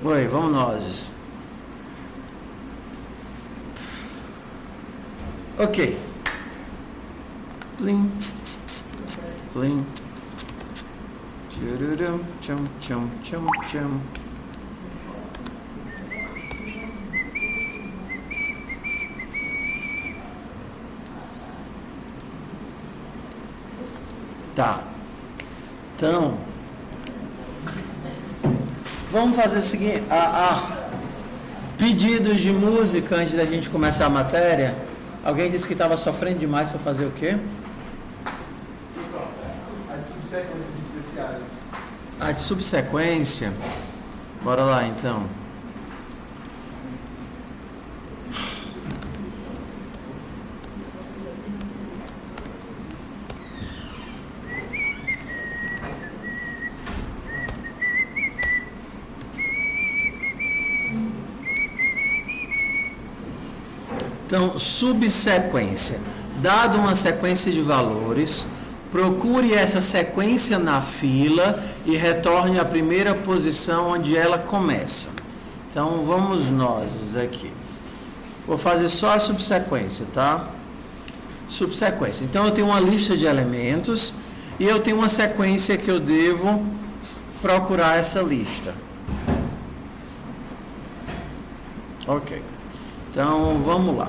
Oi, vamos nós. Ok. Plim. Plim. Tchururum, tchum, tchum, tchum, tchum. Tá. Então, vamos fazer o seguinte, pedidos de música antes da gente começar a matéria. Alguém disse que estava sofrendo demais para fazer o quê? A de subsequência de especiais. A de subsequência. Bora lá então. Então, subsequência. Dado uma sequência de valores, procure essa sequência na fila e retorne à primeira posição onde ela começa. Então, vamos nós aqui. Vou fazer só a subsequência, tá? Subsequência. Então, eu tenho uma lista de elementos e eu tenho uma sequência que eu devo procurar essa lista. Ok. Então, vamos lá.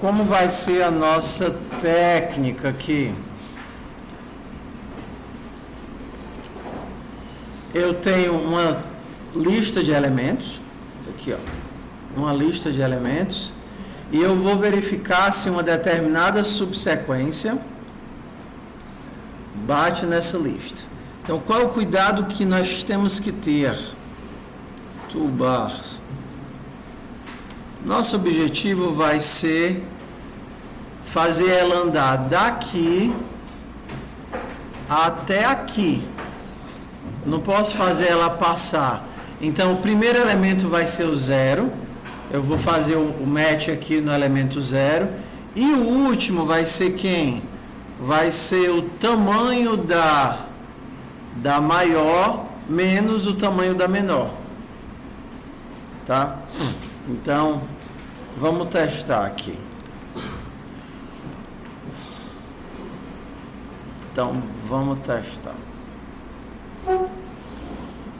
Como vai ser a nossa técnica aqui? Eu tenho uma lista de elementos, aqui ó, uma lista de elementos, e eu vou verificar se uma determinada subsequência bate nessa lista. Então, qual é o cuidado que nós temos que ter? Toolbar. Nosso objetivo vai ser fazer ela andar daqui até aqui. Não posso fazer ela passar. Então, o primeiro elemento vai ser o 0. Eu vou fazer o match aqui no elemento 0. E o último vai ser quem? Vai ser o tamanho da maior menos o tamanho da menor. Tá? Então, vamos testar aqui. Então, vamos testar.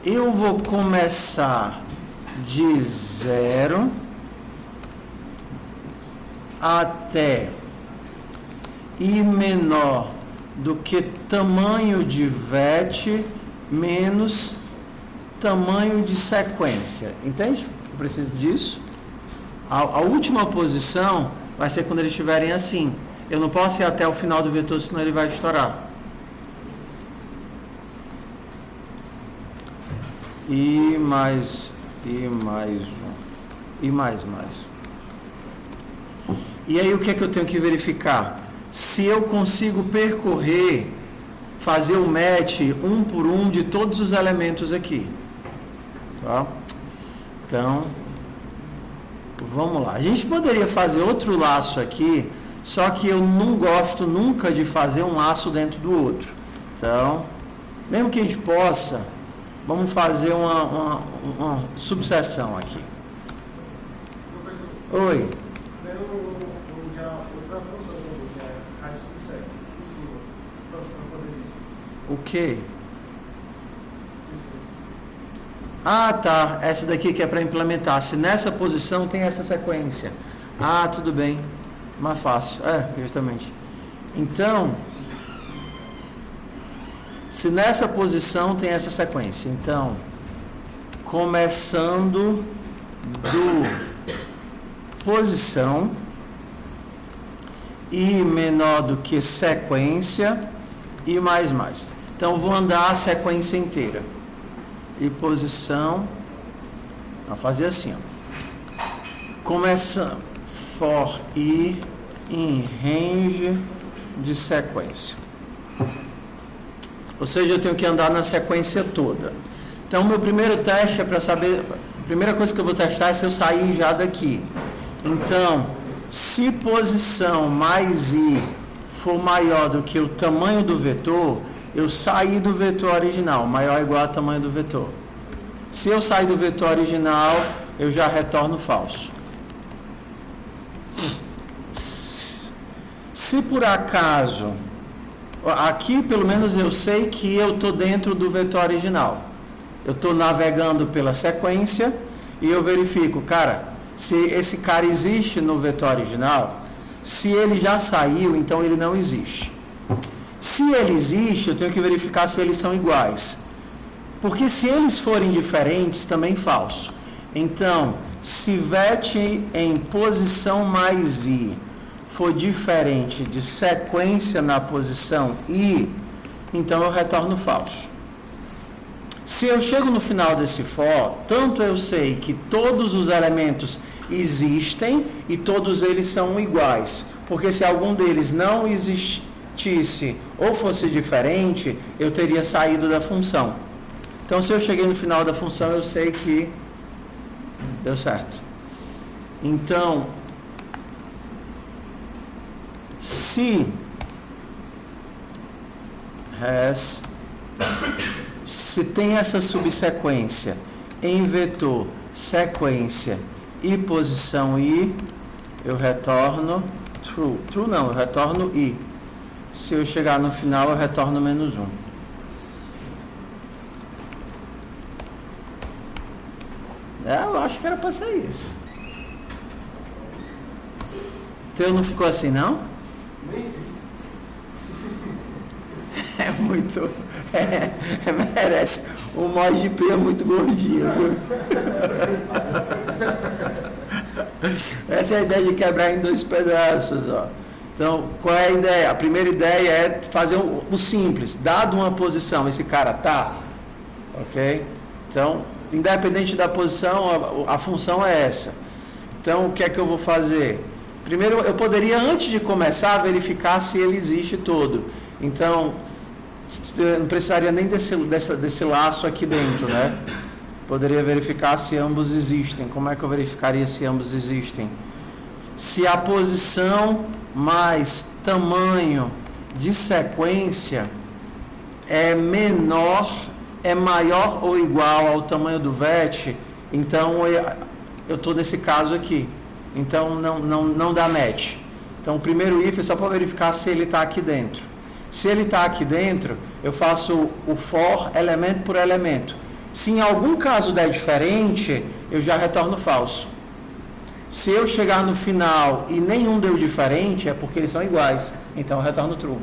Eu vou começar de 0 até I menor do que tamanho de vet menos tamanho de sequência. Entende? Eu preciso disso. A última posição vai ser quando eles estiverem assim. Eu não posso ir até o final do vetor, senão ele vai estourar. E mais um. E mais. E aí o que é que eu tenho que verificar? Se eu consigo percorrer, fazer o match um por um de todos os elementos aqui. Tá? Então, vamos lá. A gente poderia fazer outro laço aqui, só que eu não gosto nunca de fazer um laço dentro do outro. Então, mesmo que a gente possa, vamos fazer uma subseção aqui. Professor, Oi. outra função que é raiz subsec, em cima, para fazer isso. O quê? Sim. Ah, tá. Essa daqui que é para implementar. Se nessa posição tem essa sequência. Ah, tudo bem. Mais fácil. Justamente. Então, se nessa posição tem essa sequência. Então, começando do posição I menor do que sequência e mais. Então, vou andar a sequência inteira. E posição, vou fazer assim, ó. Começando for I em range de sequência. Ou seja, eu tenho que andar na sequência toda. Então, meu primeiro teste é para saber, a primeira coisa que eu vou testar é se eu sair já daqui. Então, se posição mais I for maior do que o tamanho do vetor, eu saí do vetor original, maior ou igual ao tamanho do vetor. Se eu sair do vetor original, eu já retorno falso. Se por acaso, aqui pelo menos eu sei que eu estou dentro do vetor original. Eu estou navegando pela sequência e eu verifico, cara, se esse cara existe no vetor original, se ele já saiu, então ele não existe. Se ele existe, eu tenho que verificar se eles são iguais. Porque se eles forem diferentes, também falso. Então, se vet em posição mais i for diferente de sequência na posição i, então eu retorno falso. Se eu chego no final desse for, tanto eu sei que todos os elementos existem e todos eles são iguais. Porque se algum deles não existisse ou fosse diferente, eu teria saído da função. Então, se eu cheguei no final da função, eu sei que deu certo. Então, se tem essa subsequência em vetor, sequência e posição i, eu retorno true. True não, eu retorno i. Se eu chegar no final, eu retorno -1. Eu acho que era para ser isso. Teu não ficou assim, não? É muito... merece. O mod de P é muito gordinho. Essa é a ideia de quebrar em 2 pedaços, ó. Então, qual é a ideia? A primeira ideia é fazer o simples. Dado uma posição, esse cara tá, ok? Então, independente da posição, a função é essa. Então, o que é que eu vou fazer? Primeiro, eu poderia, antes de começar, verificar se ele existe todo. Então, não precisaria nem desse laço aqui dentro, né? Poderia verificar se ambos existem. Como é que eu verificaria se ambos existem? Se a posição mais tamanho de sequência é menor, é maior ou igual ao tamanho do vet, então eu estou nesse caso aqui. Então não dá match. Então o primeiro if é só para verificar se ele está aqui dentro. Se ele está aqui dentro, eu faço o for elemento por elemento. Se em algum caso der diferente, eu já retorno falso. Se eu chegar no final e nenhum deu diferente, é porque eles são iguais. Então eu retorno true.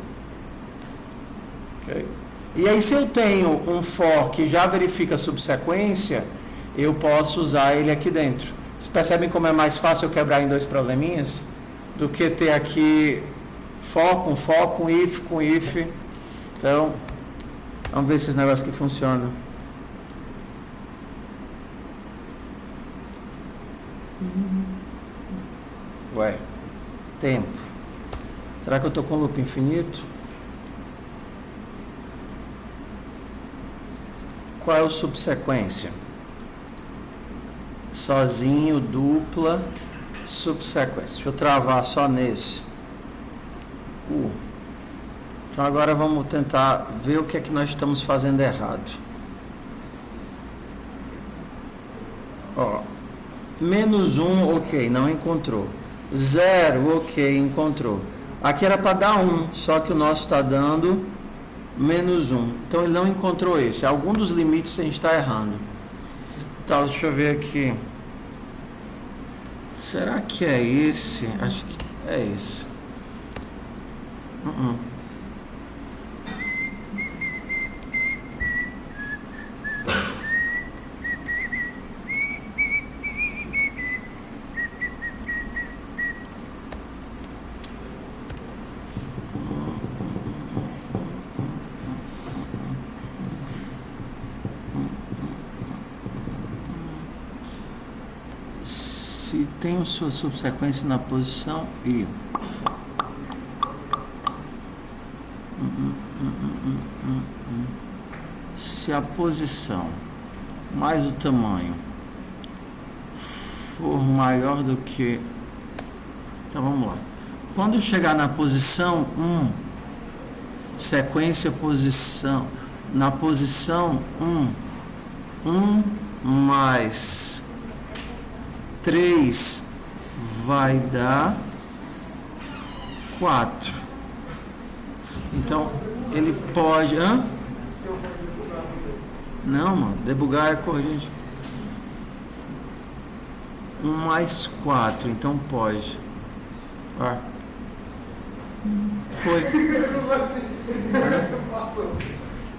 Okay? E aí, se eu tenho um for que já verifica a subsequência, eu posso usar ele aqui dentro. Vocês percebem como é mais fácil eu quebrar em 2 probleminhas do que ter aqui for, com if. Então, vamos ver esses negócios que funcionam. Ué, tempo. Será que eu estou com loop infinito? Qual é o subsequência? Sozinho, dupla, subsequência. Deixa eu travar só nesse. Então agora vamos tentar ver o que é que nós estamos fazendo errado. Ó, -1, ok, não encontrou. 0, ok, encontrou. Aqui era para dar 1, só que o nosso está dando -1. Então ele não encontrou esse. Algum dos limites a gente está errando. Então, deixa eu ver aqui. Será que é esse? Acho que é esse. Se tem sua subsequência na posição i. Se a posição mais o tamanho for maior do que... Então vamos lá. Quando eu chegar na posição 1, sequência posição, na posição 1, mais 3 vai dar 4. Então, ele pode... Não, mano, debugar é corrigir. 1 mais 4, então pode. Foi.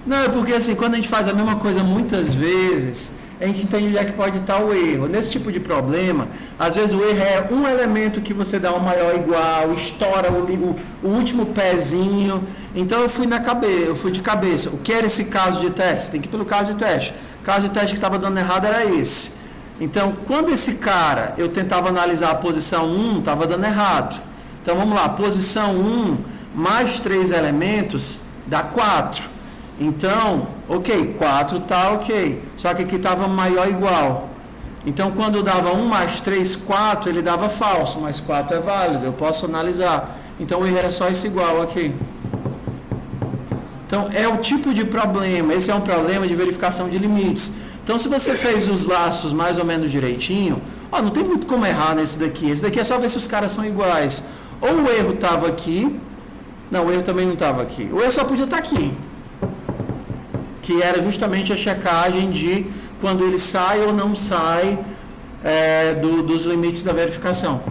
Não, é porque assim, quando a gente faz a mesma coisa muitas vezes, a gente entende onde é que pode estar o erro. Nesse tipo de problema, às vezes o erro é um elemento que você dá um maior igual, estoura o último pezinho. Então eu fui de cabeça. O que era esse caso de teste? Tem que ir pelo caso de teste. O caso de teste que estava dando errado era esse. Então, quando esse cara, eu tentava analisar a posição 1, estava dando errado. Então vamos lá, posição 1 mais 3 elementos dá 4. Então, ok, 4 tá ok. Só que aqui estava maior ou igual. Então, quando eu dava 1 mais 3, 4, ele dava falso, mas 4 é válido, eu posso analisar. Então, o erro era só esse igual aqui. Então, é o tipo de problema. Esse é um problema de verificação de limites. Então, se você fez os laços mais ou menos direitinho, não tem muito como errar nesse daqui. Esse daqui é só ver se os caras são iguais. Ou o erro estava aqui. Não, o erro também não estava aqui. O erro só podia estar aqui. Que era justamente a checagem de quando ele sai ou não sai dos limites da verificação.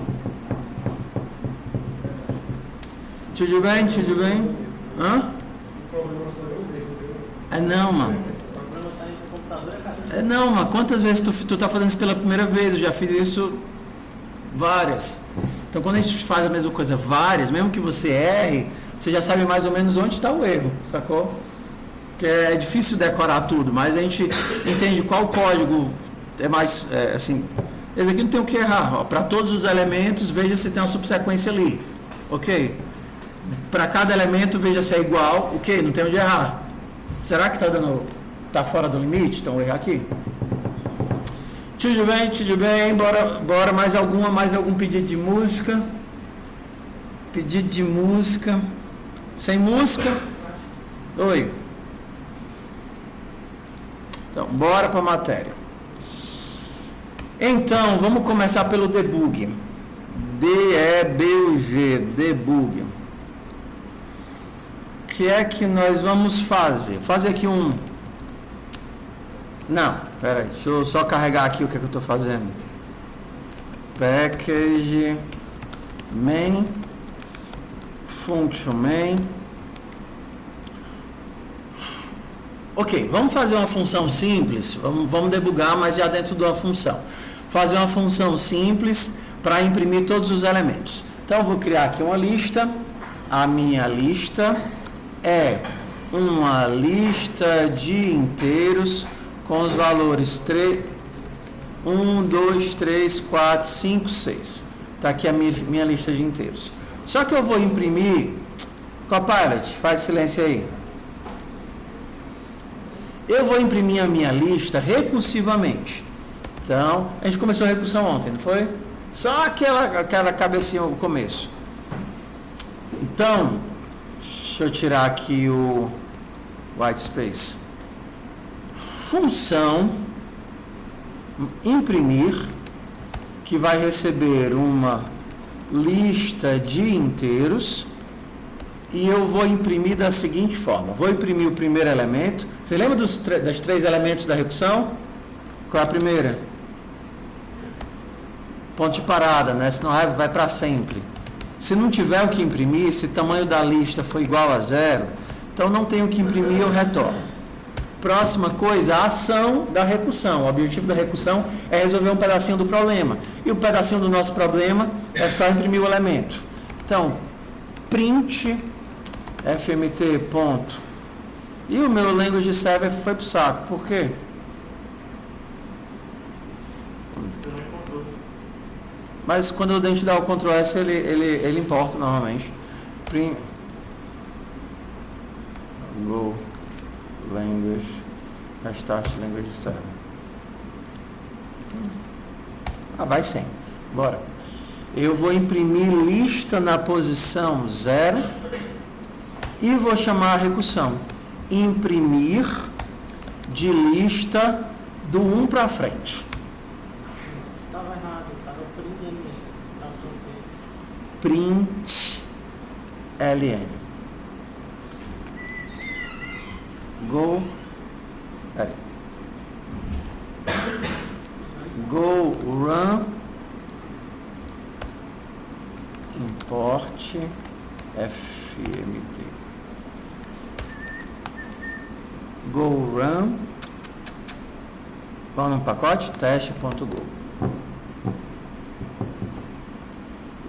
Tudo bem? Tudo bem? Não, mano. Não, mas quantas vezes tu tá fazendo isso pela primeira vez? Eu já fiz isso várias. Então, quando a gente faz a mesma coisa várias, mesmo que você erre, você já sabe mais ou menos onde está o erro, sacou? Porque é difícil decorar tudo, mas a gente entende qual código é mais, assim... Esse aqui não tem o que errar. Para todos os elementos, veja se tem uma subsequência ali. Ok? Para cada elemento, veja se é igual. Ok, não tem onde errar. Será que tá fora do limite? Então, vou errar aqui. Tudo bem. Bora mais algum pedido de música? Pedido de música. Sem música? Oi. Então, bora para a matéria. Então, vamos começar pelo debug. D-E-B-U-G, debug. O que é que nós vamos fazer? Fazer aqui um... Não, peraí, deixa eu só carregar aqui o que é que eu estou fazendo. Package, main, function main. Ok, vamos fazer uma função simples, vamos debugar, mas já dentro de uma função. Fazer uma função simples para imprimir todos os elementos. Então, eu vou criar aqui uma lista. A minha lista é uma lista de inteiros com os valores 1, 2, 3, 4, 5, 6. Está aqui a minha lista de inteiros. Só que eu vou imprimir... Copilot, faz silêncio aí. Eu vou imprimir a minha lista recursivamente. Então, a gente começou a recursão ontem, não foi? Só aquela cabecinha no começo. Então, deixa eu tirar aqui o white space. Função imprimir, que vai receber uma lista de inteiros, e eu vou imprimir da seguinte forma. Vou imprimir o primeiro elemento. Você lembra das 3 elementos da recursão? Qual é a primeira? Ponto de parada, né? Senão vai para sempre. Se não tiver o que imprimir, se o tamanho da lista for igual a 0, então não tenho o que imprimir, eu retorno. Próxima coisa, a ação da recursão. O objetivo da recursão é resolver um pedacinho do problema. E o pedacinho do nosso problema é só imprimir o elemento. Então, print fmt ponto. E o meu language server foi pro saco. Por quê? Mas quando eu dentro dar o Ctrl S, ele importa normalmente. Print go language restart language server. Vai sem. Bora. Eu vou imprimir lista na posição 0 e vou chamar a recursão imprimir de lista do 1 para frente. Estava errado, estava print LN. Estava solteiro. Print LN. Go. Peraí. Go run. Import FMT. Go run. Qual no pacote? Teste.go.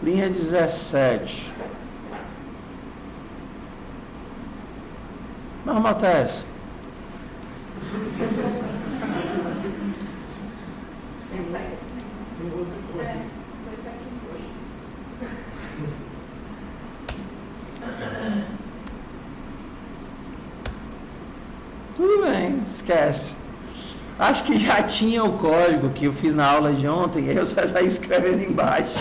Linha 17. Mas mata essa. Tudo bem, esquece. Acho que já tinha o código que eu fiz na aula de ontem, aí eu só saí escrevendo embaixo.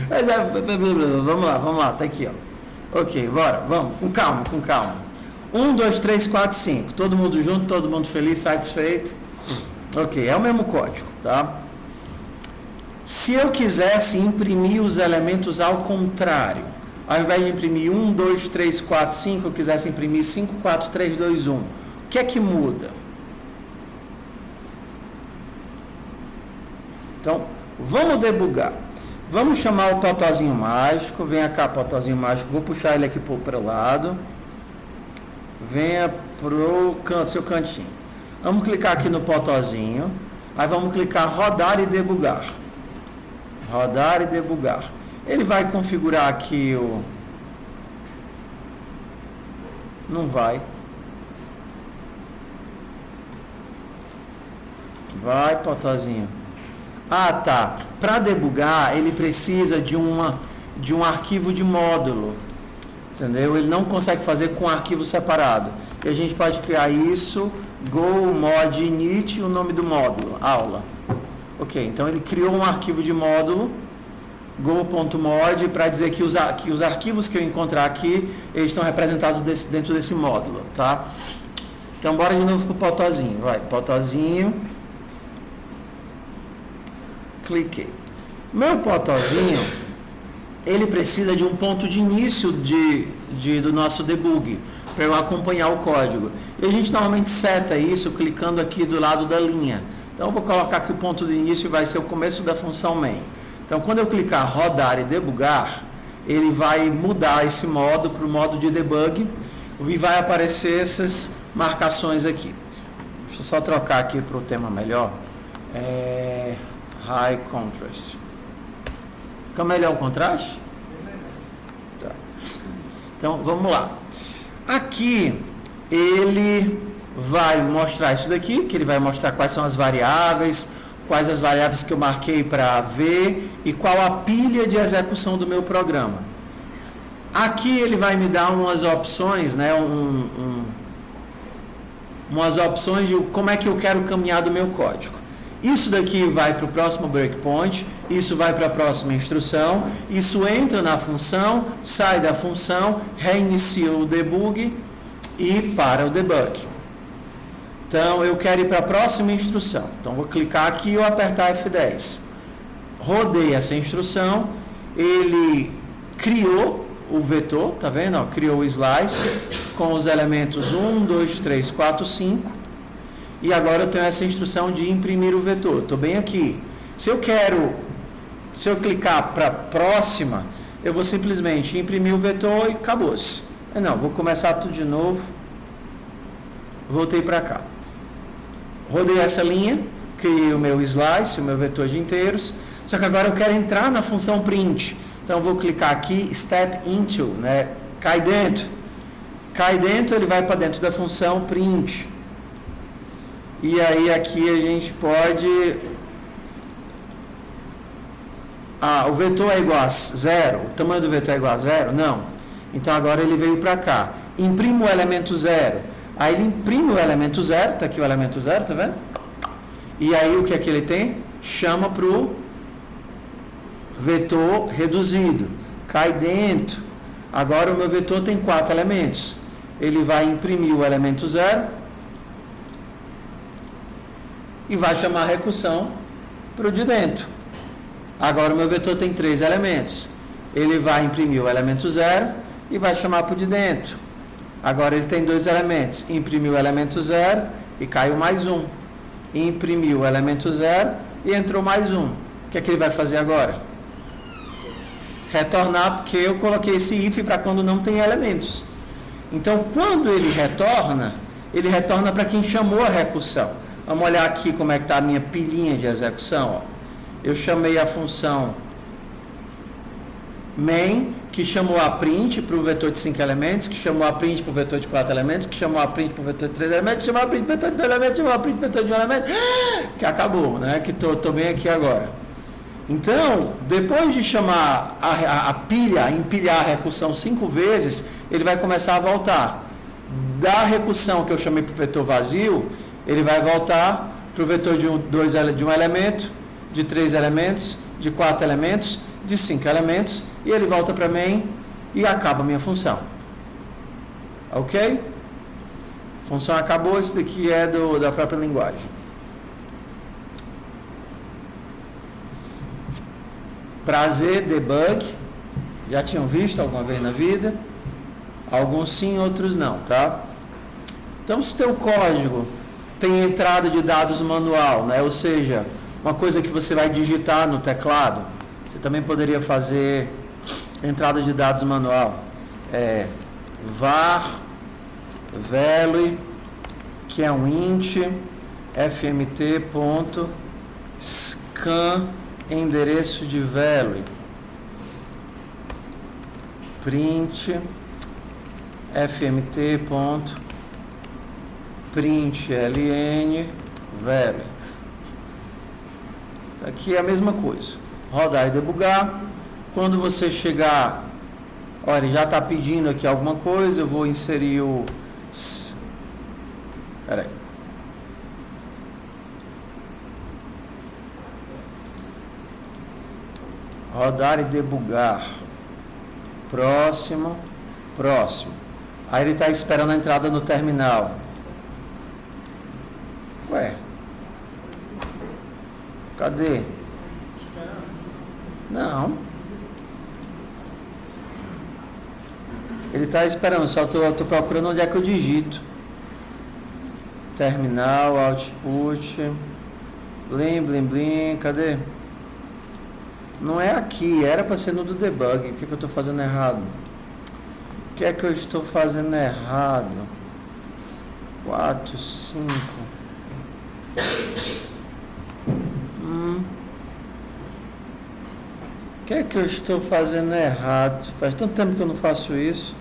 Mas vamos lá, tá aqui, ó. Ok, bora, vamos, com calma. 1, 2, 3, 4, 5. Todo mundo junto, todo mundo feliz, satisfeito? Ok, é o mesmo código, tá? Se eu quisesse imprimir os elementos ao contrário, ao invés de imprimir 1, 2, 3, 4, 5, eu quisesse imprimir 5, 4, 3, 2, 1. O que é que muda? Então, vamos debugar. Vamos chamar o totozinho mágico. Venha cá, totozinho mágico. Vou puxar ele aqui para o lado. Venha para o seu cantinho. Vamos clicar aqui no potozinho. Aí vamos clicar rodar e debugar. Rodar e debugar. Ele vai configurar aqui o... Não vai. Vai, potozinho. Ah, tá. Para debugar, ele precisa de um arquivo de módulo. Entendeu? Ele não consegue fazer com arquivo separado. E a gente pode criar isso, go mod init, o nome do módulo, aula. Ok, então ele criou um arquivo de módulo, go.mod, para dizer que os arquivos que eu encontrar aqui, eles estão representados dentro desse módulo, tá? Então, bora de novo pro potozinho. Vai, potozinho. Cliquei. Meu potozinho, ele precisa de um ponto de início do nosso debug, para eu acompanhar o código. E a gente normalmente seta isso clicando aqui do lado da linha. Então, eu vou colocar que o ponto de início vai ser o começo da função main. Então, quando eu clicar rodar e debugar, ele vai mudar esse modo para o modo de debug e vai aparecer essas marcações aqui. Deixa eu só trocar aqui para o tema melhor. High contrast. Fica melhor o contraste? Tá. Então, vamos lá. Aqui, ele vai mostrar isso daqui, que ele vai mostrar quais são as variáveis que eu marquei para ver e qual a pilha de execução do meu programa. Aqui ele vai me dar umas opções, né, umas opções de como é que eu quero caminhar do meu código. Isso daqui vai para o próximo breakpoint, isso vai para a próxima instrução, isso entra na função, sai da função, reinicia o debug e para o debug. Então, eu quero ir para a próxima instrução. Então, vou clicar aqui ou apertar F10. Rodei essa instrução, ele criou o vetor, tá vendo? Ó, criou o slice com os elementos 1, 2, 3, 4, 5. E agora eu tenho essa instrução de imprimir o vetor. Estou bem aqui. Se eu clicar para a próxima, eu vou simplesmente imprimir o vetor e acabou-se. Não, vou começar tudo de novo. Voltei para cá. Rodei essa linha, criei o meu slice, o meu vetor de inteiros. Só que agora eu quero entrar na função print. Então eu vou clicar aqui, step into, né? Cai dentro. Cai dentro, ele vai para dentro da função print. E aí aqui a gente pode... o vetor é igual a 0? O tamanho do vetor é igual a 0? Não. Então agora ele veio para cá. Imprimo o elemento 0. Aí ele imprime o elemento 0. Está aqui o elemento 0, tá vendo? E aí o que é que ele tem? Chama para o vetor reduzido. Cai dentro. Agora o meu vetor tem 4 elementos. Ele vai imprimir o elemento 0. e vai chamar a recursão para o de dentro. Agora o meu vetor tem 3 elementos. Ele vai imprimir o elemento 0 e vai chamar para o de dentro. Agora ele tem 2 elementos. Imprimiu o elemento 0 e caiu mais um. Imprimiu o elemento 0 e entrou mais um. O que é que ele vai fazer agora? Retornar, porque eu coloquei esse if para quando não tem elementos. Então, quando ele retorna para quem chamou a recursão. Vamos olhar aqui como é que está a minha pilhinha de execução. Ó. Eu chamei a função main, que chamou a print para o vetor de 5 elementos, que chamou a print para o vetor de 4 elementos, que chamou a print para o vetor de 3 elementos, que chamou a print para o vetor de 2 elementos, que chamou a print para o vetor de 1 elemento, que acabou, né? Que estou bem aqui agora. Então, depois de chamar a pilha, empilhar a recursão 5 vezes, ele vai começar a voltar. Da recursão que eu chamei para o vetor vazio, ele vai voltar para o vetor de um elemento, de 3 elementos, de 4 elementos, de 5 elementos, e ele volta para main e acaba a minha função. Ok? Função acabou, isso daqui é da própria linguagem. Prazer, debug. Já tinham visto alguma vez na vida? Alguns sim, outros não, tá? Então, se o teu código tem entrada de dados manual, né? Ou seja, uma coisa que você vai digitar no teclado, você também poderia fazer entrada de dados manual. Var value, que é um int, fmt.scan endereço de value, print fmt.println value. Aqui é a mesma coisa. Rodar e debugar. Quando você chegar, olha, ele já está pedindo aqui alguma coisa, eu vou inserir o... Espera aí. Rodar e debugar. Próximo. Aí ele está esperando a entrada no terminal. Ué. Cadê? Não. Ele está esperando, só estou procurando onde é que eu digito. Terminal, output. Blim, cadê? Não é aqui, era para ser no do debug. O que eu estou fazendo errado? O que é que eu estou fazendo errado? 4, 5. O que é que eu estou fazendo errado? Faz tanto tempo que eu não faço isso.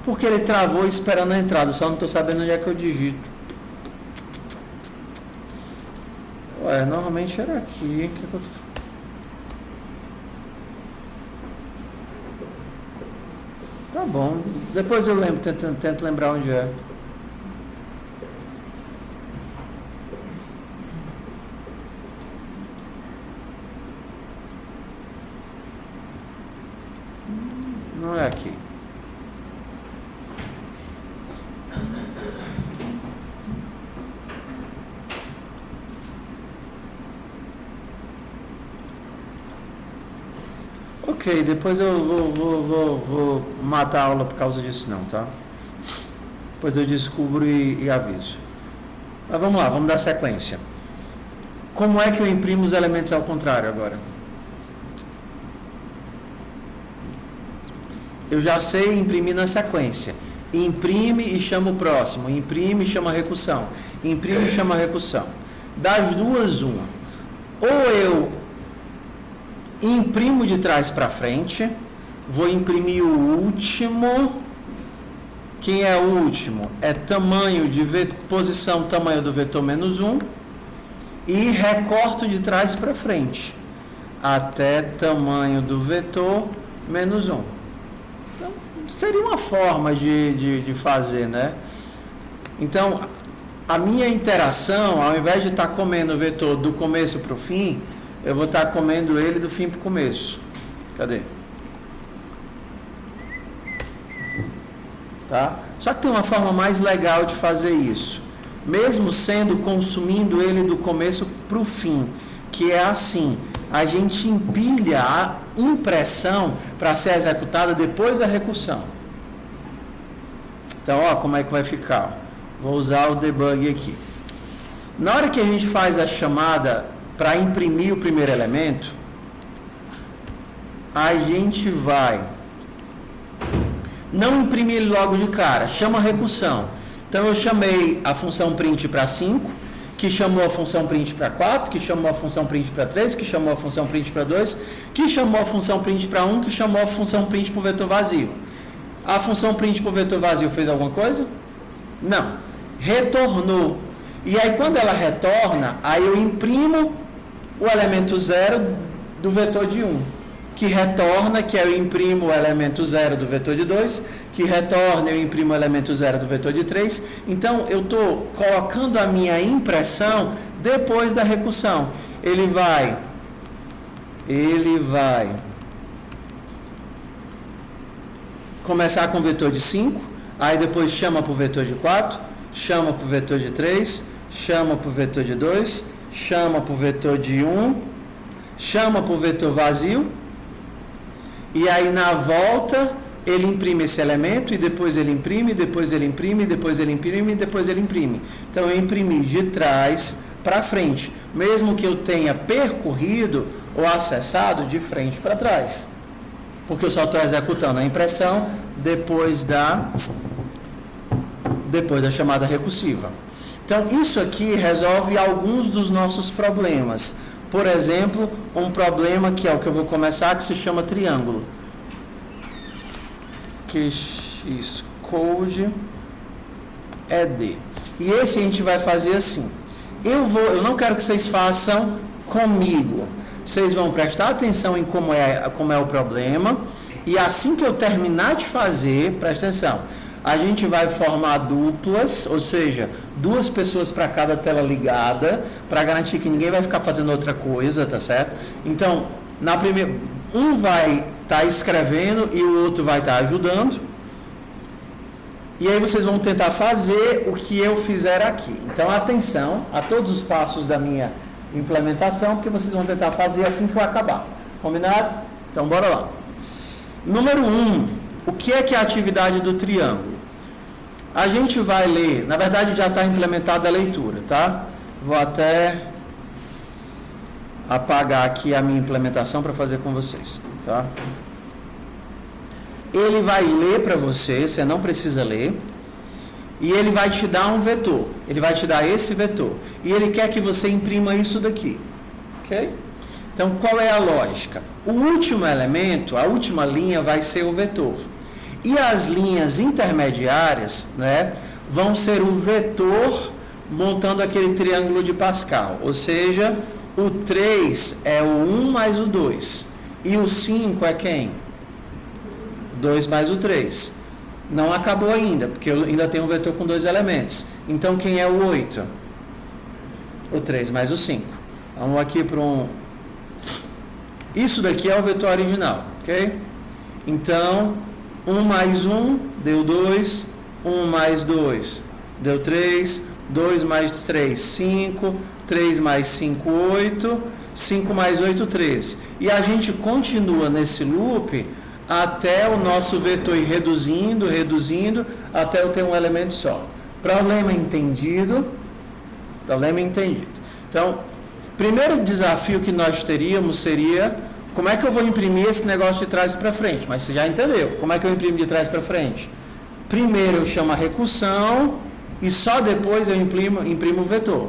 Porque ele travou esperando a entrada, só não estou sabendo onde é que eu digito. Ué, normalmente era aqui. O que é que eu tô... Tá bom. Depois eu lembro, tento lembrar onde é. Não é aqui. Ok, depois eu vou matar a aula por causa disso não, tá? Depois eu descubro e aviso. Mas vamos lá, vamos dar sequência. Como é que eu imprimo os elementos ao contrário agora? Eu já sei imprimir na sequência. Imprime e chama o próximo. Imprime e chama a recursão. Imprime e chama a recursão. Das duas, uma. Ou eu imprimo de trás para frente, vou imprimir o último. Quem é o último? É tamanho de posição, tamanho do vetor -1, e recorto de trás para frente até tamanho do vetor -1. Então, seria uma forma de fazer, né? Então, a minha interação, ao invés de estar comendo o vetor do começo para o fim, eu vou estar comendo ele do fim para o começo. Cadê? tá? Só que tem uma forma mais legal de fazer isso, mesmo sendo consumindo ele do começo para o fim, que é assim: a gente empilha a impressão para ser executada depois da recursão. Então, ó, como é que vai ficar? Vou usar o debug aqui. Na hora que a gente faz a chamada para imprimir o primeiro elemento, a gente vai não imprimir ele logo de cara, chama a recursão. Então eu chamei a função print para 5, que chamou a função print para 4, que chamou a função print para 3, que chamou a função print para 2, que chamou a função print para 1, que chamou a função print para o vetor vazio. A função print para o vetor vazio fez alguma coisa? Não. Retornou. E aí quando ela retorna, aí eu imprimo o elemento 0 do vetor de 1. Que retorna, que eu imprimo o elemento 0 do vetor de 2, que retorna, eu imprimo o elemento 0 do vetor de 3. Então, eu estou colocando a minha impressão depois da recursão. Ele vai começar com o vetor de 5, aí depois chama para o vetor de 4, chama para o vetor de 3, chama para o vetor de 2, chama para o vetor de 1, chama para o vetor vazio. E aí na volta ele imprime esse elemento e depois ele imprime, depois ele imprime, depois ele imprime, depois ele imprime. Então eu imprimi de trás para frente, mesmo que eu tenha percorrido ou acessado de frente para trás. Porque eu só estou executando a impressão depois da chamada recursiva. Então isso aqui resolve alguns dos nossos problemas. Por exemplo, um problema que é o que eu vou começar, que se chama triângulo. Xcode ED. E esse a gente vai fazer assim. Eu não quero que vocês façam comigo. Vocês vão prestar atenção em como é o problema. E assim que eu terminar de fazer, presta atenção, a gente vai formar duplas, ou seja, 2 pessoas para cada tela ligada, para garantir que ninguém vai ficar fazendo outra coisa, tá certo? Então, na primeira, um vai estar escrevendo e o outro vai estar ajudando. E aí vocês vão tentar fazer o que eu fizer aqui. Então, atenção a todos os passos da minha implementação, porque vocês vão tentar fazer assim que eu acabar. Combinado? Então, bora lá. Número 1, o que é a atividade do triângulo? A gente vai ler, na verdade já está implementada a leitura, tá? Vou até apagar aqui a minha implementação para fazer com vocês, tá? Ele vai ler para você, você não precisa ler, e ele vai te dar um vetor, ele vai te dar esse vetor, e ele quer que você imprima isso daqui, ok? Então, qual é a lógica? O último elemento, a última linha vai ser o vetor. E as linhas intermediárias, né, vão ser o vetor montando aquele triângulo de Pascal. Ou seja, o 3 é o 1 mais o 2. E o 5 é quem? 2 mais o 3. Não acabou ainda, porque eu ainda tenho um vetor com 2 elementos. Então, quem é o 8? O 3 mais o 5. Vamos aqui para um... Isso daqui é o vetor original, ok? Então, 1 mais 1 deu 2, 1 mais 2 deu 3, 2 mais 3, 5, 3 mais 5, 8, 5 mais 8, 13. E a gente continua nesse loop até o nosso vetor ir reduzindo, reduzindo, até eu ter um elemento só. Problema entendido? Problema entendido. Então, primeiro desafio que nós teríamos seria... Como é que eu vou imprimir esse negócio de trás para frente? Mas você já entendeu. Como é que eu imprimo de trás para frente? Primeiro eu chamo a recursão e só depois eu imprimo o vetor.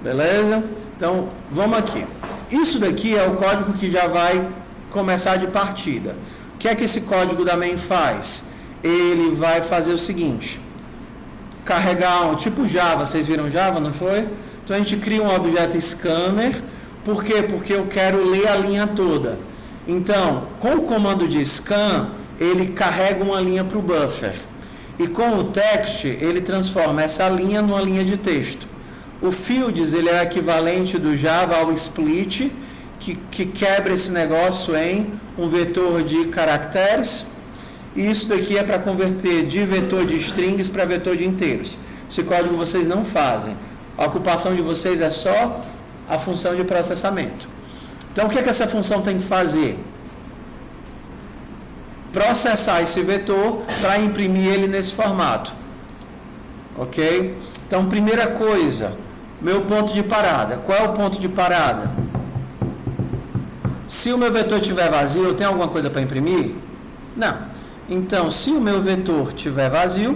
Beleza? Então, vamos aqui. Isso daqui é o código que já vai começar de partida. O que é que esse código da main faz? Ele vai fazer o seguinte. Carregar tipo Java. Vocês viram Java, não foi? Então, a gente cria um objeto scanner. Por quê? Porque eu quero ler a linha toda. Então, com o comando de scan, ele carrega uma linha para o buffer. E com o text, ele transforma essa linha numa linha de texto. O fields, ele é equivalente do Java ao split, que quebra esse negócio em um vetor de caracteres. E isso daqui é para converter de vetor de strings para vetor de inteiros. Esse código vocês não fazem. A ocupação de vocês é só a função de processamento. Então, o que é que essa função tem que fazer? Processar esse vetor para imprimir ele nesse formato. Ok? Então, primeira coisa, meu ponto de parada. Qual é o ponto de parada? Se o meu vetor estiver vazio, eu tenho alguma coisa para imprimir? Não. Então, se o meu vetor estiver vazio,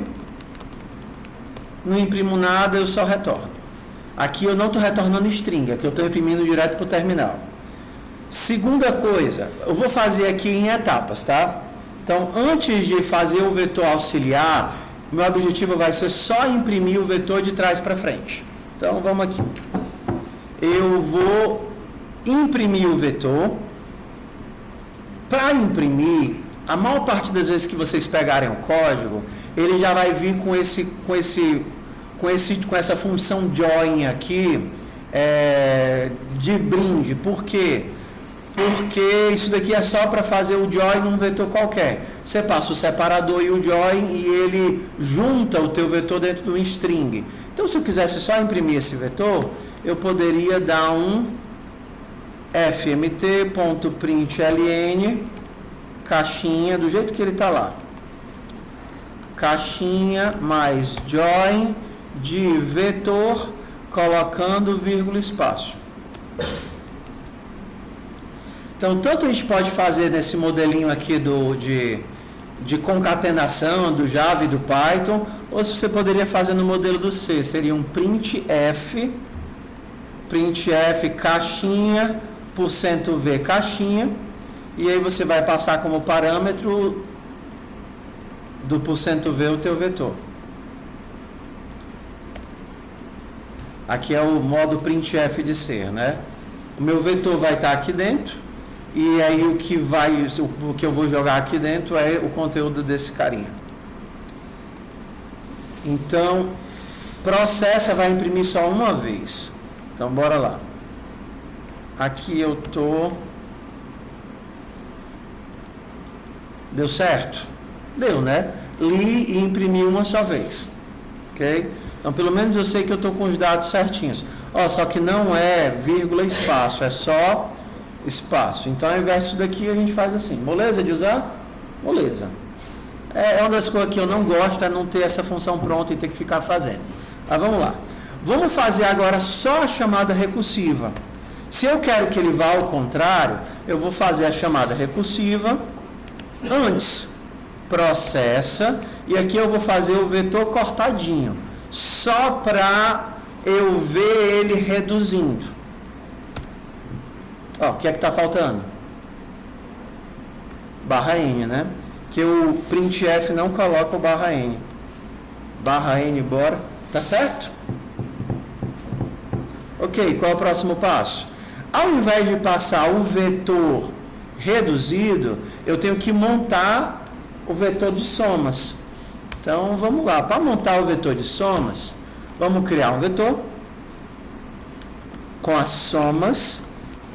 não imprimo nada, eu só retorno. Aqui eu não estou retornando string, aqui eu estou imprimindo direto para o terminal. Segunda coisa, eu vou fazer aqui em etapas, tá? Então, antes de fazer o vetor auxiliar, meu objetivo vai ser só imprimir o vetor de trás para frente. Então, vamos aqui. Eu vou imprimir o vetor. Para imprimir, a maior parte das vezes que vocês pegarem o código, ele já vai vir com essa função join aqui de brinde. Por quê? Porque isso daqui é só para fazer o join num vetor qualquer. Você passa o separador e o join e ele junta o teu vetor dentro de um string. Então, se eu quisesse só imprimir esse vetor, eu poderia dar um fmt.println caixinha, do jeito que ele está lá. Caixinha mais join de vetor, colocando vírgula espaço. Então, tanto a gente pode fazer nesse modelinho aqui de concatenação do Java e do Python, ou se você poderia fazer no modelo do C, seria um printf caixinha, %v caixinha, e aí você vai passar como parâmetro do %v o teu vetor. Aqui é o modo printf de ser, né? O meu vetor vai estar aqui dentro. E aí o que eu vou jogar aqui dentro é o conteúdo desse carinha. Então, processa vai imprimir só uma vez. Então, bora lá. Aqui eu tô... Deu certo? Deu, né? Li e imprimi uma só vez. Ok? Então, pelo menos eu sei que eu tô com os dados certinhos. Ó, só que não é vírgula espaço, é só... espaço. Então, ao invés disso daqui, a gente faz assim. Moleza de usar? Moleza. É uma das coisas que eu não gosto, é não ter essa função pronta e ter que ficar fazendo. Mas vamos lá. Vamos fazer agora só a chamada recursiva. Se eu quero que ele vá ao contrário, eu vou fazer a chamada recursiva antes. Processa. E aqui eu vou fazer o vetor cortadinho. Só para eu ver ele reduzindo. Ó, o que é que está faltando? Barra N, né? Que o printf não coloca o barra N. Barra N, bora. Tá certo? Ok, qual é o próximo passo? Ao invés de passar o vetor reduzido, eu tenho que montar o vetor de somas. Então, vamos lá. Para montar o vetor de somas, vamos criar um vetor com as somas.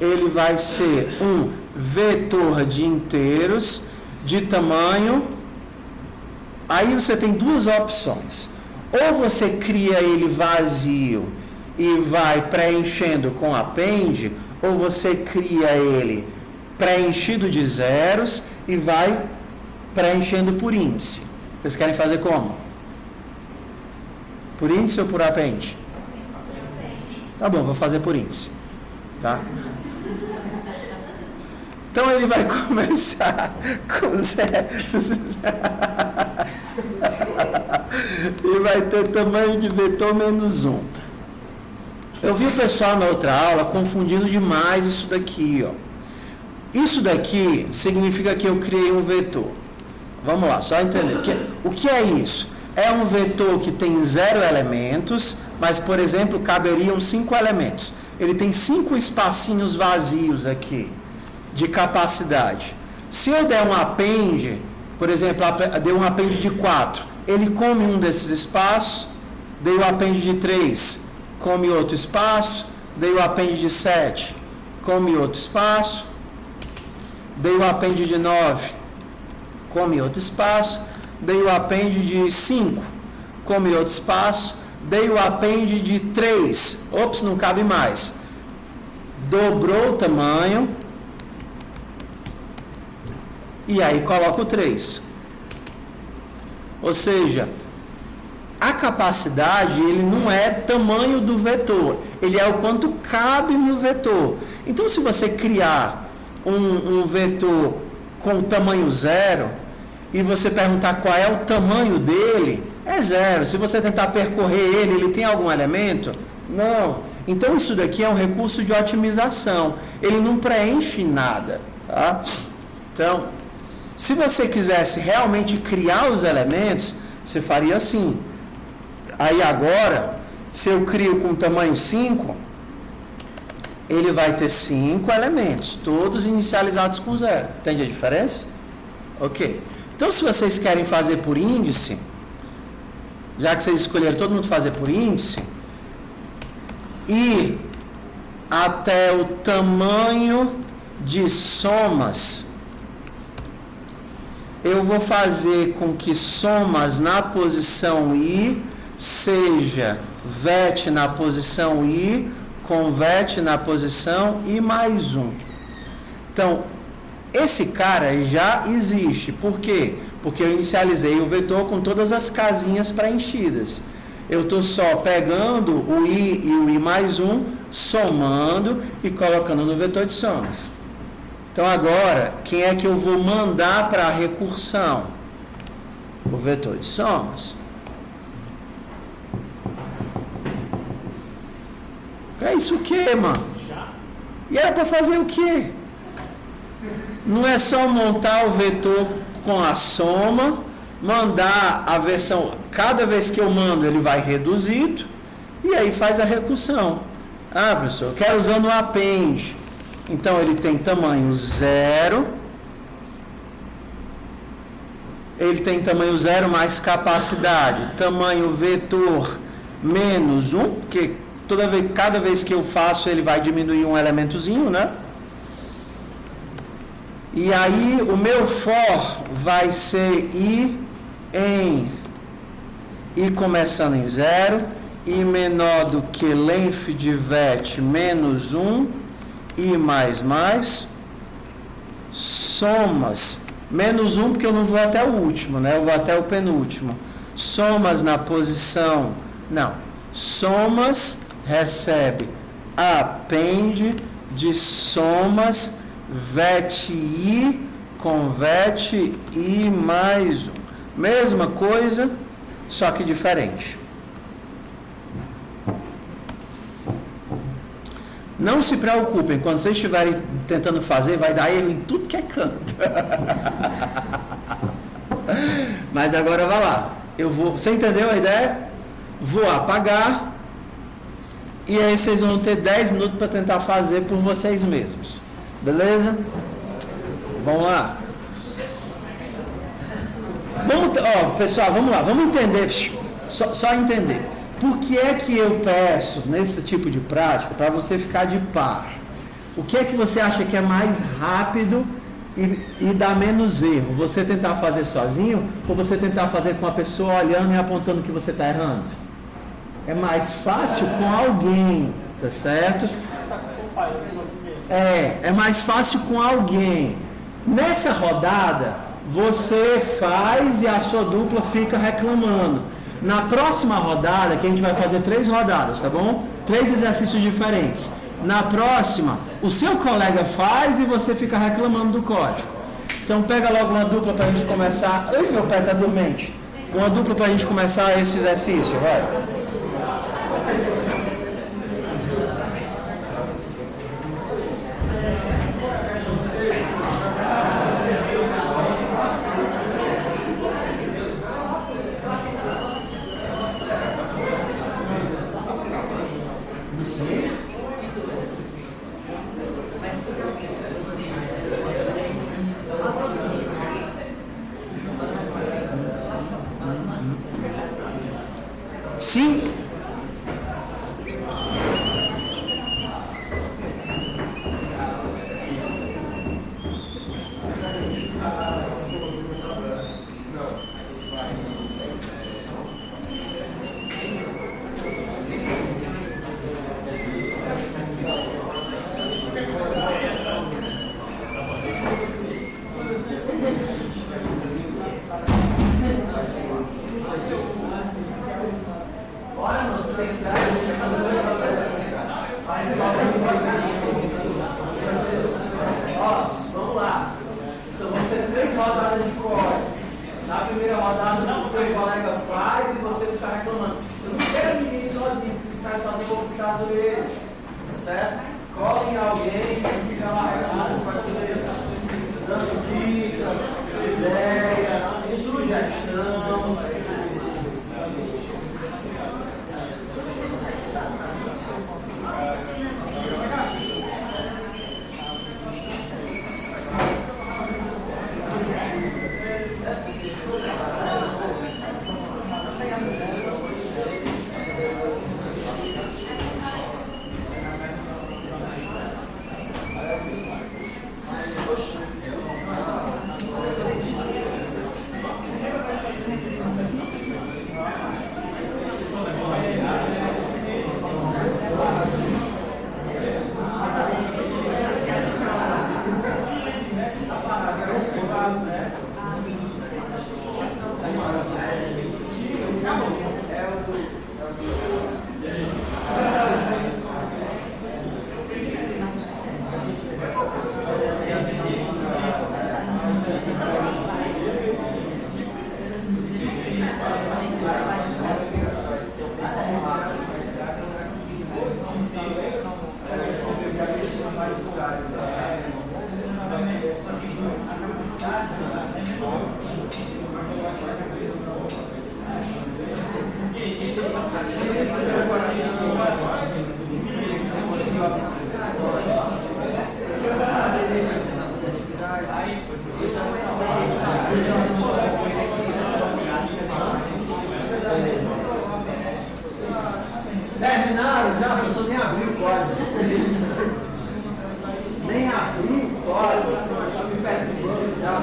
Ele vai ser um vetor de inteiros de tamanho. Aí você tem duas opções. Ou você cria ele vazio e vai preenchendo com append, ou você cria ele preenchido de zeros e vai preenchendo por índice. Vocês querem fazer como? Por índice ou por append? Tá bom, vou fazer por índice. Tá? Então ele vai começar com 0. E vai ter tamanho de vetor menos 1. Eu vi o pessoal na outra aula confundindo demais isso daqui, ó. Isso daqui significa que eu criei um vetor. Vamos lá, só entender. O que é isso? É um vetor que tem 0 elementos, mas, por exemplo, caberiam 5 elementos. Ele tem 5 espacinhos vazios aqui, de capacidade. Se eu der um append, por exemplo, dei um append de 4, ele come um desses espaços, dei o append de 3, come outro espaço, dei o append de 7, come outro espaço, dei o append de 9, come outro espaço, dei o append de 5, come outro espaço, dei o append de 3, ops, não cabe mais, dobrou o tamanho, e aí coloco o 3. Ou seja, a capacidade, ele não é tamanho do vetor, ele é o quanto cabe no vetor. Então, se você criar um vetor com tamanho 0, e você perguntar qual é o tamanho dele, é 0. Se você tentar percorrer ele tem algum elemento? Não. Então, isso daqui é um recurso de otimização, ele não preenche nada, tá? Então, se você quisesse realmente criar os elementos, você faria assim. Aí agora, se eu crio com tamanho 5, ele vai ter 5 elementos, todos inicializados com 0. Entende a diferença? Ok. Então, se vocês querem fazer por índice, já que vocês escolheram todo mundo fazer por índice, e até o tamanho de somas, eu vou fazer com que somas na posição I seja vet na posição I, com vet na posição I mais 1. Então, esse cara já existe. Por quê? Porque eu inicializei o vetor com todas as casinhas preenchidas. Eu estou só pegando o I e o I mais 1, somando e colocando no vetor de somas. Então, agora, quem é que eu vou mandar para a recursão? O vetor de somas. É isso o quê, mano? E era para fazer o quê? Não é só montar o vetor com a soma, mandar a versão, cada vez que eu mando ele vai reduzido, e aí faz a recursão. Ah, professor, eu quero usando o append. Então ele tem tamanho 0, ele tem tamanho 0 mais capacidade, tamanho vetor menos 1, porque cada vez que eu faço ele vai diminuir um elementozinho, né? E aí o meu for vai ser I começando em 0, I menor do que length de vet menos 1, I mais, somas, menos 1 porque eu não vou até o último, né? Eu vou até o penúltimo. Somas na posição, não, somas recebe append de somas vet I com vet I mais 1. Mesma coisa, só que diferente. Não se preocupem, quando vocês estiverem tentando fazer, vai dar erro em tudo que é canto. Mas agora vai lá. Você entendeu a ideia? Vou apagar. E aí vocês vão ter 10 minutos para tentar fazer por vocês mesmos. Beleza? Vamos lá. Pessoal, vamos lá. Vamos entender. Só entender. Por que é que eu peço, nesse tipo de prática, para você ficar de par? O que é que você acha que é mais rápido e dá menos erro? Você tentar fazer sozinho ou você tentar fazer com a pessoa olhando e apontando que você está errando? É mais fácil com alguém, tá certo? É mais fácil com alguém. Nessa rodada, você faz e a sua dupla fica reclamando. Na próxima rodada, que a gente vai fazer 3 rodadas, tá bom? 3 exercícios diferentes. Na próxima, o seu colega faz e você fica reclamando do código. Então pega logo uma dupla para a gente começar. Ai, meu pé tá dormente. Uma dupla para a gente começar esse exercício, vai. Sim. Ó, vamos lá. Só vão ter 3 rodadas de código. Na primeira rodada, o seu colega faz e você fica reclamando. Eu não quero ninguém sozinho, se ficar sozinho, eu vou ficar zoeiro. Tá certo? Colhem alguém que fica lá dando dicas, ideia, sugestão. Terminaram já, a pessoa nem abriu o código. Nem abriu o código. Está me perturbando já.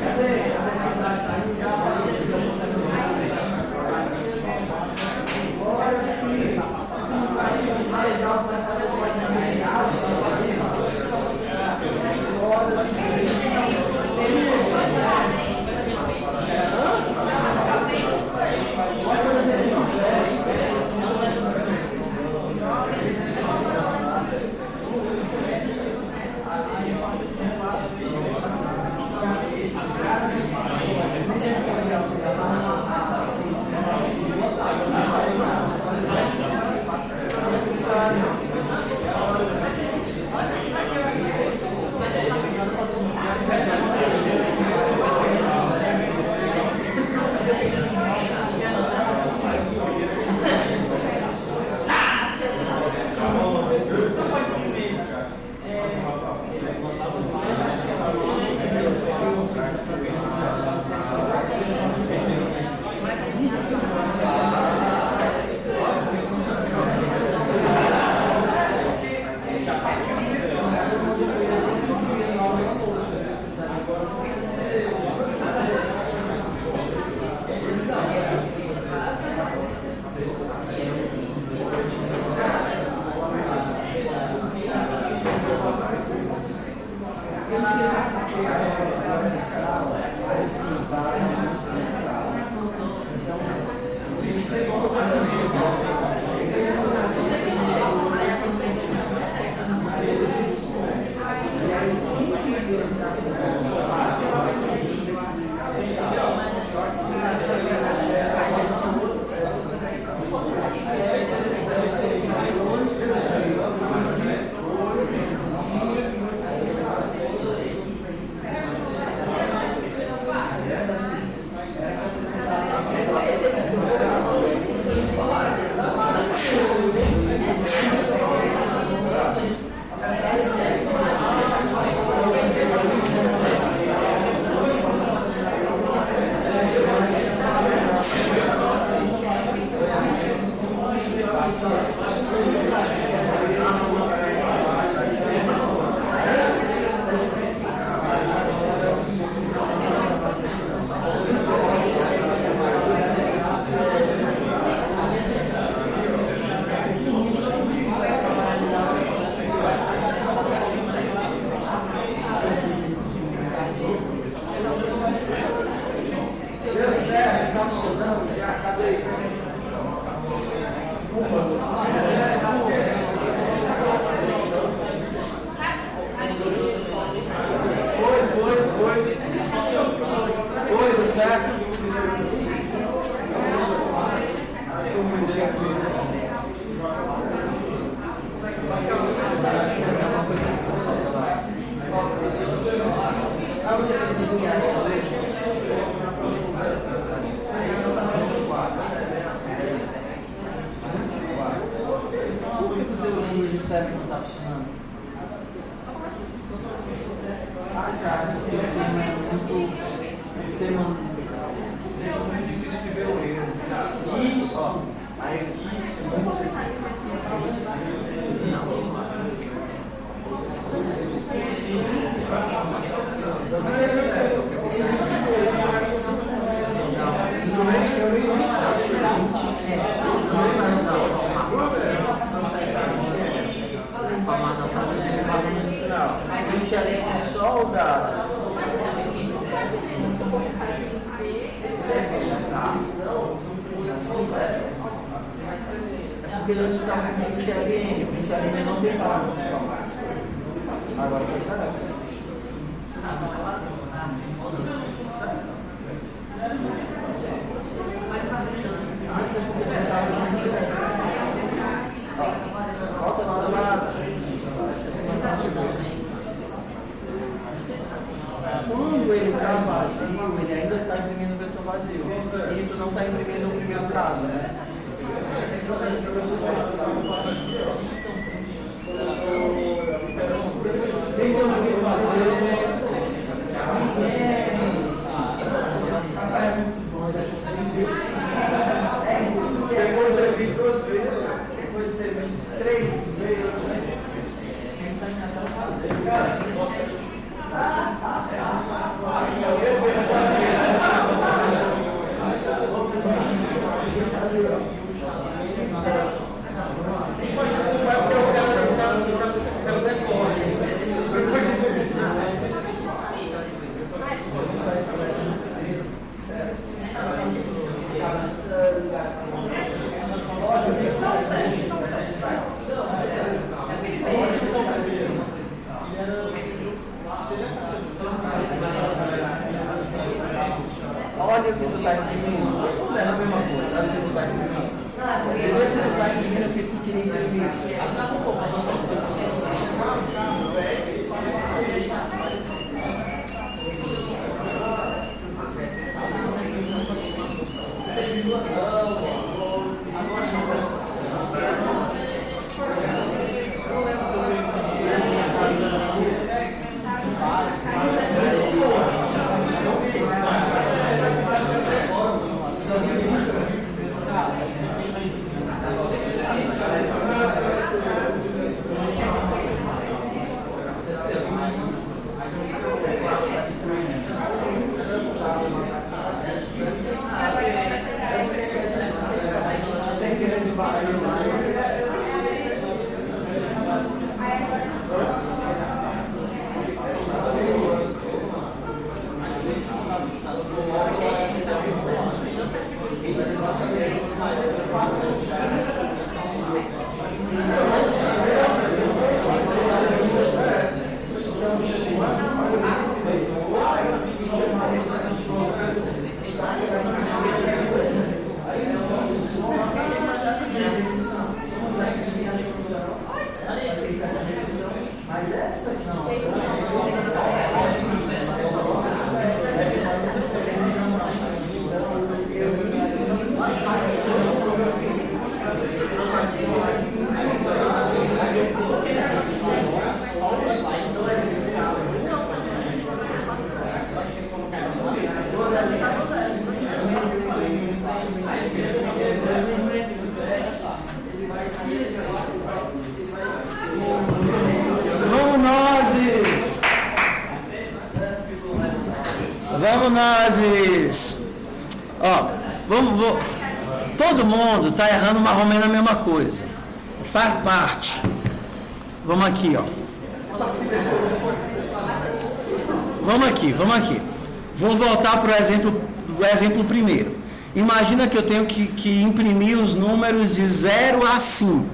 Cadê? A verdade saiu já. percebe que não está funcionando? Ah, cara, o tema é muito difícil de ver o erro. Isso! Ó, aí, a gente além de só o dado. É porque antes estava com o XLN não tem parâmetro de farmácia. Agora está certo. Antes a gente pensava no XLN. Volta na hora lá. Quando ele está vazio, ele ainda está imprimindo o vetor vazio. E tu não está imprimindo o primeiro caso, né? Quem conseguiu fazer? É muito bom essas coisas. Pegou o Davi 2 vezes, depois de ter visto 3 vezes. Quem está tentando fazer? Olha o que tu está imprimindo. Não é a mesma coisa. Olha o que tu está imprimindo. Vê se tu está imprimindo o que tu queria imprimir. Mas essa não. Vamos nós! Ó, vamos. Todo mundo está errando mais ou menos a mesma coisa. Faz parte. Vamos aqui, ó. Vamos aqui. Vou voltar para o exemplo primeiro. Imagina que eu tenho que imprimir os números de 0 a 5.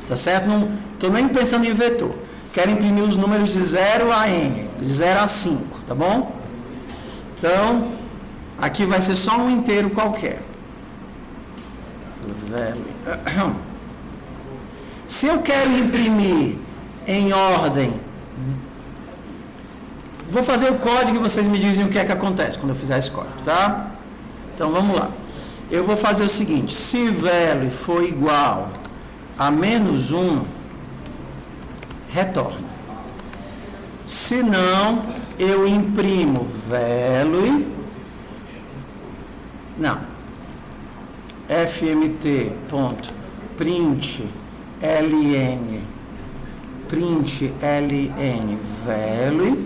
Tá certo? Não estou nem pensando em vetor. Quero imprimir os números de 0 a n, de 0 a 5, tá bom? Então, aqui vai ser só um inteiro qualquer. Se eu quero imprimir em ordem, vou fazer o código e vocês me dizem o que é que acontece quando eu fizer esse código, tá? Então, vamos lá. Eu vou fazer o seguinte, se value for igual a -1, retorne. Se não, eu imprimo value, não, fmt.print ln value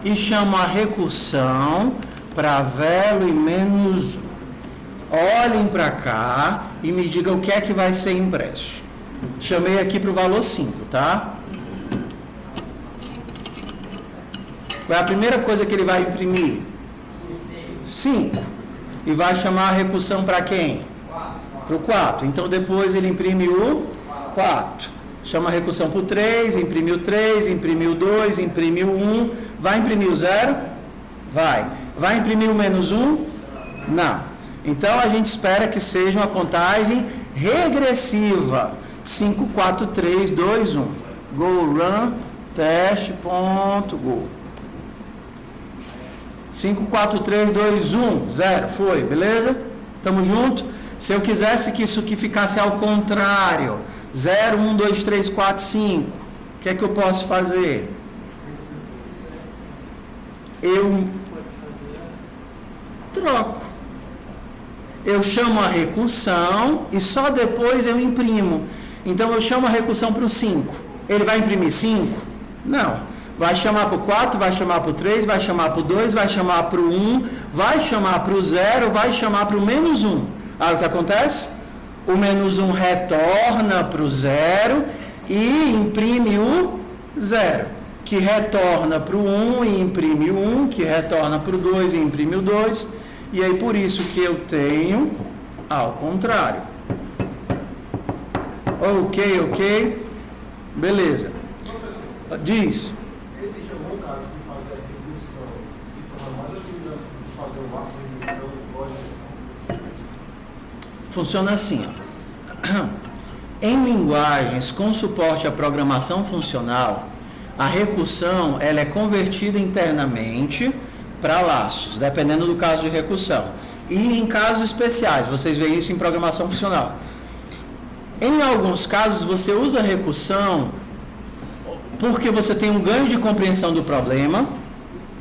e chamo a recursão para value menos 1. Olhem para cá e me digam o que é que vai ser impresso. Chamei aqui para o valor 5, tá? Qual é a primeira coisa que ele vai imprimir? 5. E vai chamar a recursão para quem? Para o 4. Então depois ele imprime o 4. Chama a recursão para o 3, imprimiu 3, imprimiu 2, imprimiu 1. Vai imprimir o 0? Vai. Vai imprimir o menos 1? Não. Então a gente espera que seja uma contagem regressiva. 5, 4, 3, 2, 1. Go run teste.go. 5, 4, 3, 2, 1, 0. Foi, beleza? Tamo junto? Se eu quisesse que isso aqui ficasse ao contrário, 0, 1, 2, 3, 4, 5, o que é que eu posso fazer? Eu troco. Eu chamo a recursão e só depois eu imprimo. Então eu chamo a recursão para o 5. Ele vai imprimir 5? Não. Vai chamar para o 4, vai chamar para o 3, vai chamar para o 2, vai chamar para o 1, vai chamar para o 0, vai chamar para o menos 1. Aí o que acontece? O menos 1 retorna para o 0 e imprime o 0. Que retorna para o 1 e imprime o 1, que retorna para o 2 e imprime o 2. E aí por isso que eu tenho ao contrário. Ok. Beleza. Diz. Existe algum caso de fazer a redução se tornar mais utilizado de fazer o máximo de redução do código? Funciona assim, ó. Em linguagens com suporte à programação funcional, a recursão ela é convertida internamente para laços, dependendo do caso de recursão. E em casos especiais, vocês veem isso em programação funcional. Em alguns casos, você usa a recursão porque você tem um ganho de compreensão do problema.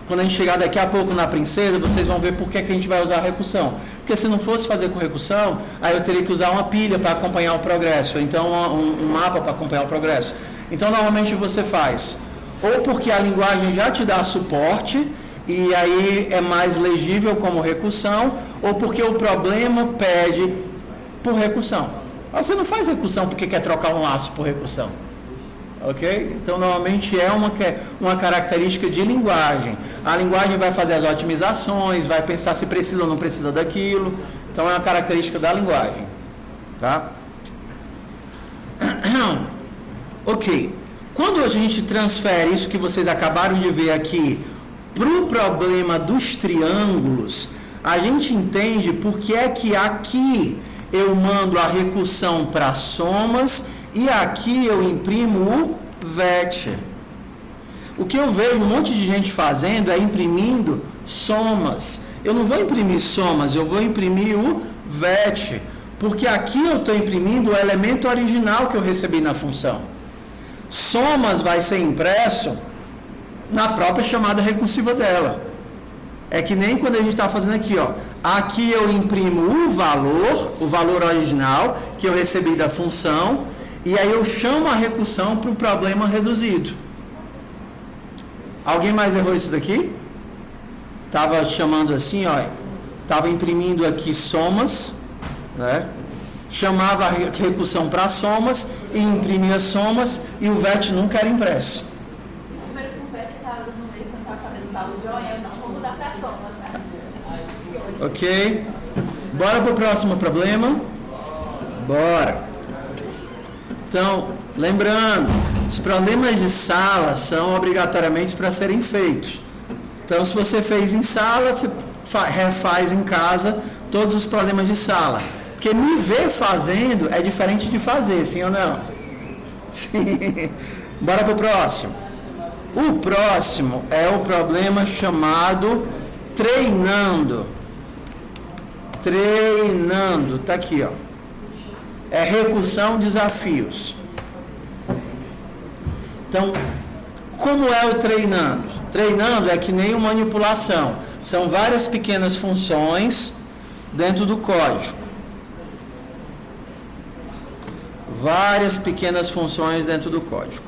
Quando a gente chegar daqui a pouco na princesa, vocês vão ver por que a gente vai usar a recursão. Porque se não fosse fazer com recursão, aí eu teria que usar uma pilha para acompanhar o progresso, ou então um mapa para acompanhar o progresso. Então, normalmente você faz, ou porque a linguagem já te dá suporte, e aí é mais legível como recursão, ou porque o problema pede por recursão. Mas você não faz recursão porque quer trocar um laço por recursão. Ok? Então, normalmente é uma característica de linguagem. A linguagem vai fazer as otimizações, vai pensar se precisa ou não precisa daquilo. Então, é uma característica da linguagem. Tá? Ok. Quando a gente transfere isso que vocês acabaram de ver aqui para o problema dos triângulos, a gente entende por que é que aqui eu mando a recursão para somas e aqui eu imprimo o VET. O que eu vejo um monte de gente fazendo é imprimindo somas. Eu não vou imprimir somas, eu vou imprimir o VET, porque aqui eu estou imprimindo o elemento original que eu recebi na função. Somas vai ser impresso na própria chamada recursiva dela. É que nem quando a gente está fazendo aqui, ó. Aqui eu imprimo o valor original que eu recebi da função, e aí eu chamo a recursão para o problema reduzido. Alguém mais errou isso daqui? Estava chamando assim, ó. Estava imprimindo aqui somas, né? Chamava a recursão para somas e imprimia somas, e o VET nunca era impresso. Primeiro com o VET estava dando meio que não estava sabendo usar o join, não vou mudar para somas, né? Ok? Bora para o próximo problema? Bora! Então, lembrando, os problemas de sala são obrigatoriamente para serem feitos. Então, se você fez em sala, você refaz em casa todos os problemas de sala. Porque me ver fazendo é diferente de fazer, sim ou não? Sim. Bora para o próximo. O próximo é o problema chamado treinando. Treinando, tá aqui, ó. É recursão desafios. Então, como é o treinando? Treinando é que nem uma manipulação. São várias pequenas funções dentro do código. Várias pequenas funções dentro do código.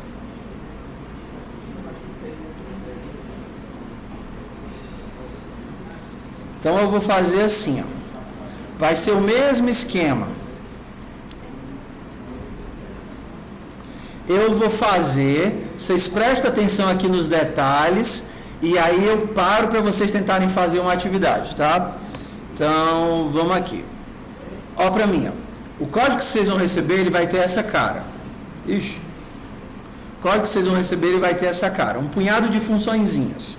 Então eu vou fazer assim, ó. Vai ser o mesmo esquema. Eu vou fazer, vocês prestem atenção aqui nos detalhes, e aí eu paro para vocês tentarem fazer uma atividade, tá? Então, vamos aqui. Ó para mim, ó. O código que vocês vão receber, ele vai ter essa cara. Ixi. O código que vocês vão receber, ele vai ter essa cara. Um punhado de funçõezinhas.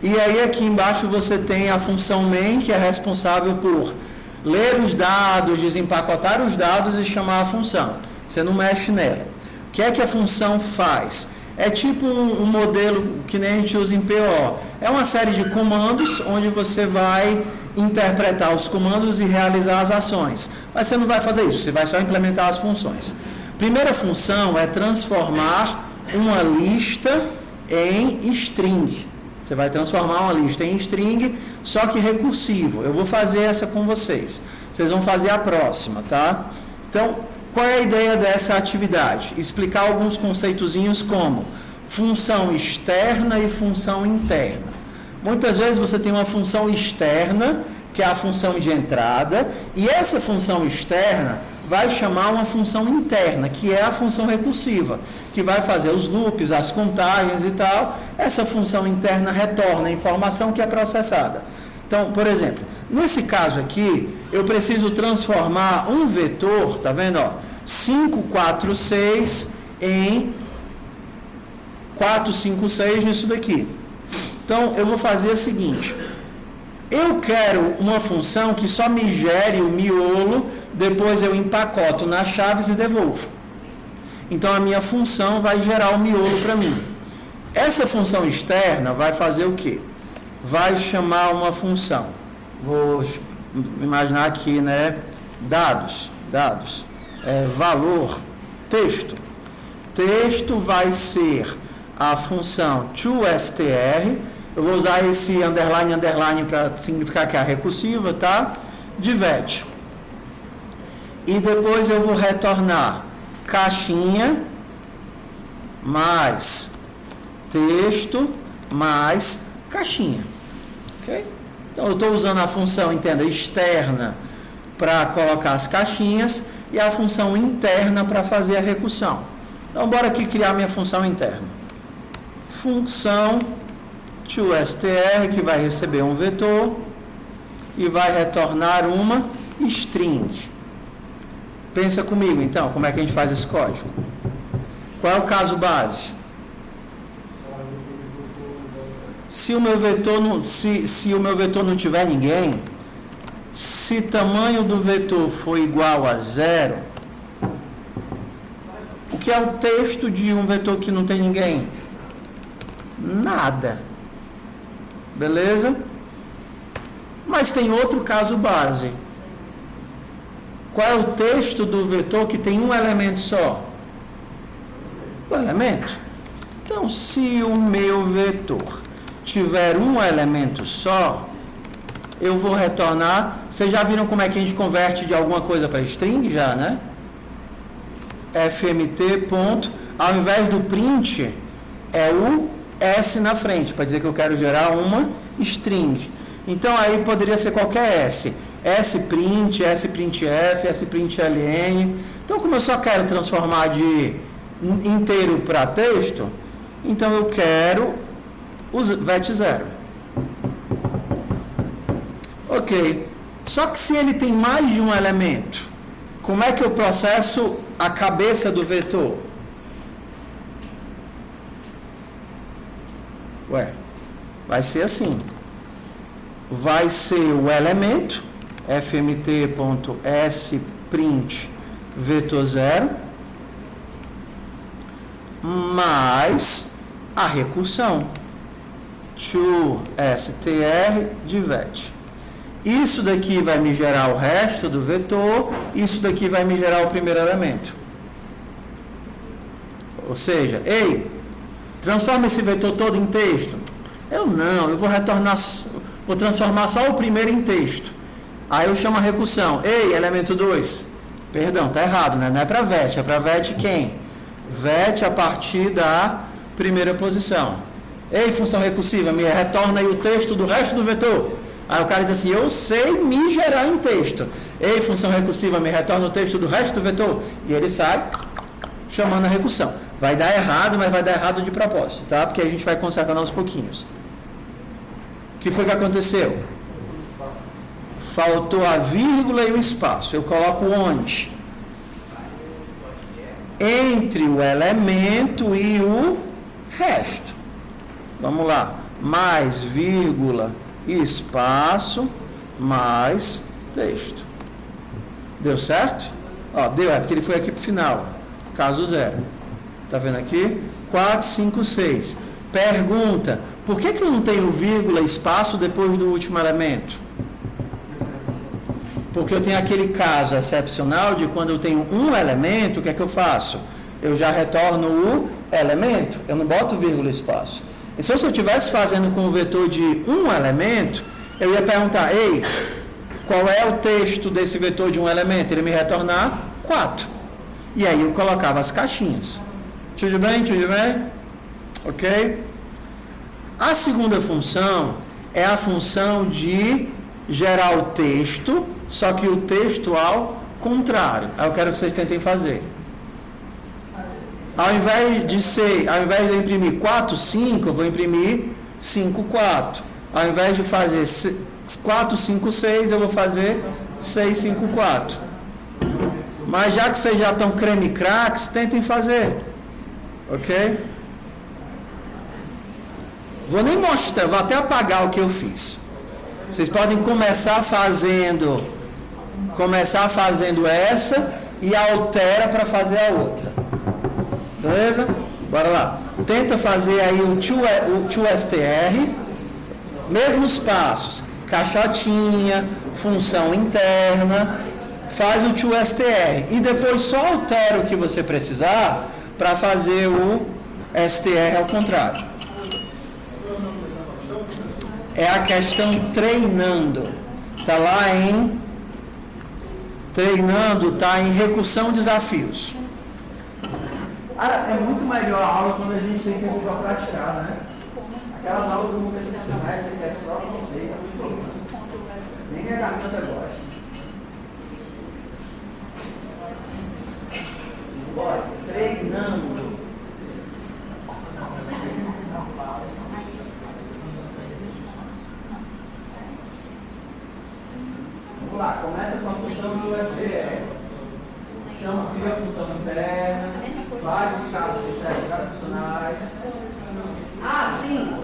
E aí aqui embaixo você tem a função main, que é responsável por ler os dados, desempacotar os dados e chamar a função. Você não mexe nela. O que é que a função faz? É tipo um modelo que nem a gente usa em PO. É uma série de comandos onde você vai interpretar os comandos e realizar as ações. Mas você não vai fazer isso, você vai só implementar as funções. Primeira função é transformar uma lista em string. Você vai transformar uma lista em string, só que recursivo. Eu vou fazer essa com vocês. Vocês vão fazer a próxima, tá? Então, qual é a ideia dessa atividade? Explicar alguns conceitozinhos como função externa e função interna. Muitas vezes você tem uma função externa, que é a função de entrada, e essa função externa vai chamar uma função interna, que é a função recursiva, que vai fazer os loops, as contagens e tal. Essa função interna retorna a informação que é processada. Então, por exemplo, nesse caso aqui, eu preciso transformar um vetor, tá vendo, ó, 546 em 456 nisso daqui. Então, eu vou fazer o seguinte. Eu quero uma função que só me gere o miolo, depois eu empacoto nas chaves e devolvo. Então, a minha função vai gerar o miolo para mim. Essa função externa vai fazer o quê? Vai chamar uma função. Vou imaginar aqui, né? Dados. Valor, texto. Texto vai ser a função toStr. Eu vou usar esse underline para significar que é a recursiva, tá? Divete. E depois eu vou retornar caixinha mais texto mais caixinha. Ok? Então eu estou usando a função, entenda, externa para colocar as caixinhas e a função interna para fazer a recursão. Então bora aqui criar minha função interna. Função toStr, que vai receber um vetor e vai retornar uma string. Pensa comigo então, como é que a gente faz esse código? Qual é o caso base? Se o meu vetor não tiver ninguém, se tamanho do vetor for igual a 0, o que é o texto de um vetor que não tem ninguém? Nada. Beleza? Mas tem outro caso base. Qual é o texto do vetor que tem um elemento só? O elemento. Então, se o meu vetor tiver um elemento só, eu vou retornar. Vocês já viram como é que a gente converte de alguma coisa para string? Já, né? fmt. Ao invés do print, é o S na frente, para dizer que eu quero gerar uma string. Então, aí poderia ser qualquer S. sprint, sprintf, sprintln. Então, como eu só quero transformar de inteiro para texto, então eu quero o vet 0. Ok. Só que se ele tem mais de um elemento, como é que eu processo a cabeça do vetor? Vai ser assim. Vai ser o elemento fmt.sprint vetor 0 mais a recursão toStr divete. Isso daqui vai me gerar o resto do vetor, isso daqui vai me gerar o primeiro elemento. Ou seja, ei, transforma esse vetor todo em texto. Eu vou transformar só o primeiro em texto. Aí eu chamo a recursão. Ei, elemento 2. Perdão, tá errado, né? Não é para VET, é para VET quem? VET a partir da primeira posição. Ei, função recursiva, me retorna aí o texto do resto do vetor. Aí o cara diz assim, eu sei me gerar em texto. Ei, função recursiva, me retorna o texto do resto do vetor. E ele sai chamando a recursão. Vai dar errado, mas vai dar errado de propósito, tá? Porque a gente vai consertando aos pouquinhos. O que foi que aconteceu? Faltou a vírgula e o espaço. Eu coloco onde? Entre o elemento e o resto. Vamos lá. Mais vírgula e espaço, mais texto. Deu certo? Ó, deu, é porque ele foi aqui para o final. Caso zero. Tá vendo aqui? 4, 5, 6. Pergunta, por que eu não tenho vírgula e espaço depois do último elemento? Porque eu tenho aquele caso excepcional de quando eu tenho um elemento, o que é que eu faço? Eu já retorno o elemento, eu não boto vírgula e espaço. E se eu estivesse fazendo com o vetor de um elemento, eu ia perguntar, ei, qual é o texto desse vetor de um elemento? Ele me retornar 4. E aí eu colocava as caixinhas. Tudo bem? Tudo bem? Ok? A segunda função é a função de gerar o texto, só que o texto ao contrário. Aí eu quero que vocês tentem fazer. Ao invés de imprimir 4, 5, eu vou imprimir 5, 4. Ao invés de fazer 4, 5, 6, eu vou fazer 6, 5, 4. Mas já que vocês já estão creme craques, tentem fazer. Ok? Vou nem mostrar, vou até apagar o que eu fiz. Vocês podem começar fazendo essa e altera para fazer a outra. Beleza? Bora lá. Tenta fazer aí o toStr. Mesmos passos. Caixotinha, função interna. Faz o toStr. E depois só altera o que você precisar para fazer o str ao contrário. É a questão treinando. Está lá em treinando, está em recursão desafios. É muito melhor a aula quando a gente tem tempo para praticar, né? Aquelas aulas do começo do semestre que é só você, nem minha garganta gosta. Bora, treinando. Vamos lá, começa com a função do STR. Cria a função interna, faz os casos de testes adicionais. Ah, sim!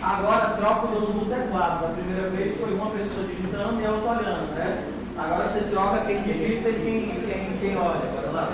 Agora troca o dono do teclado. Da primeira vez foi uma pessoa digitando e a outra olhando, né? Agora você troca quem digita e quem olha. Bora lá.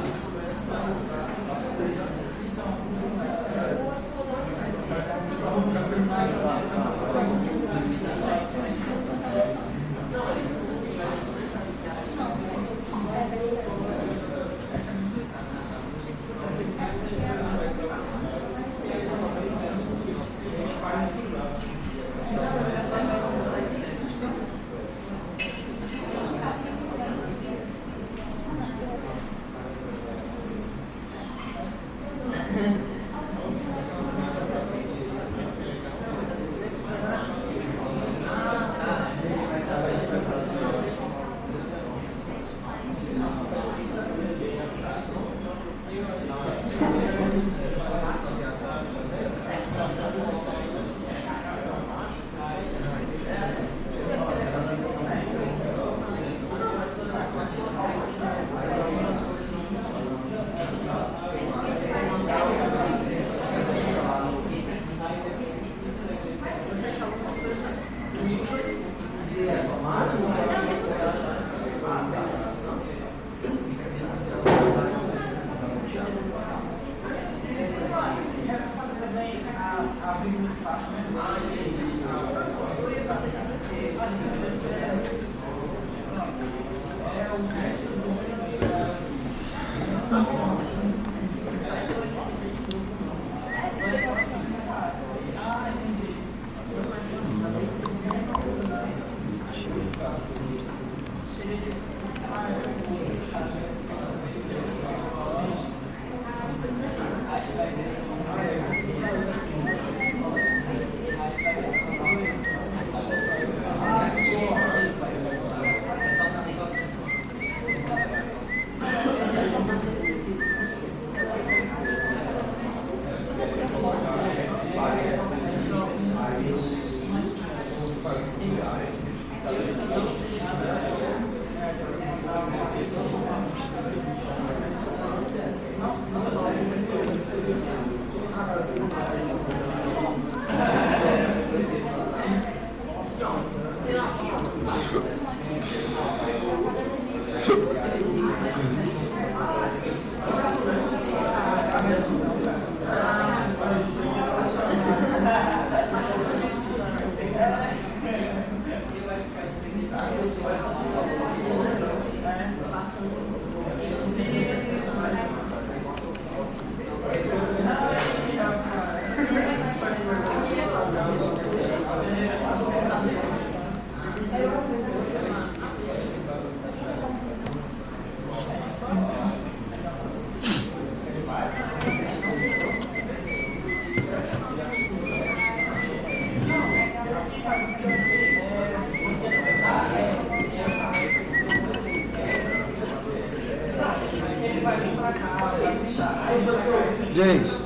Diz.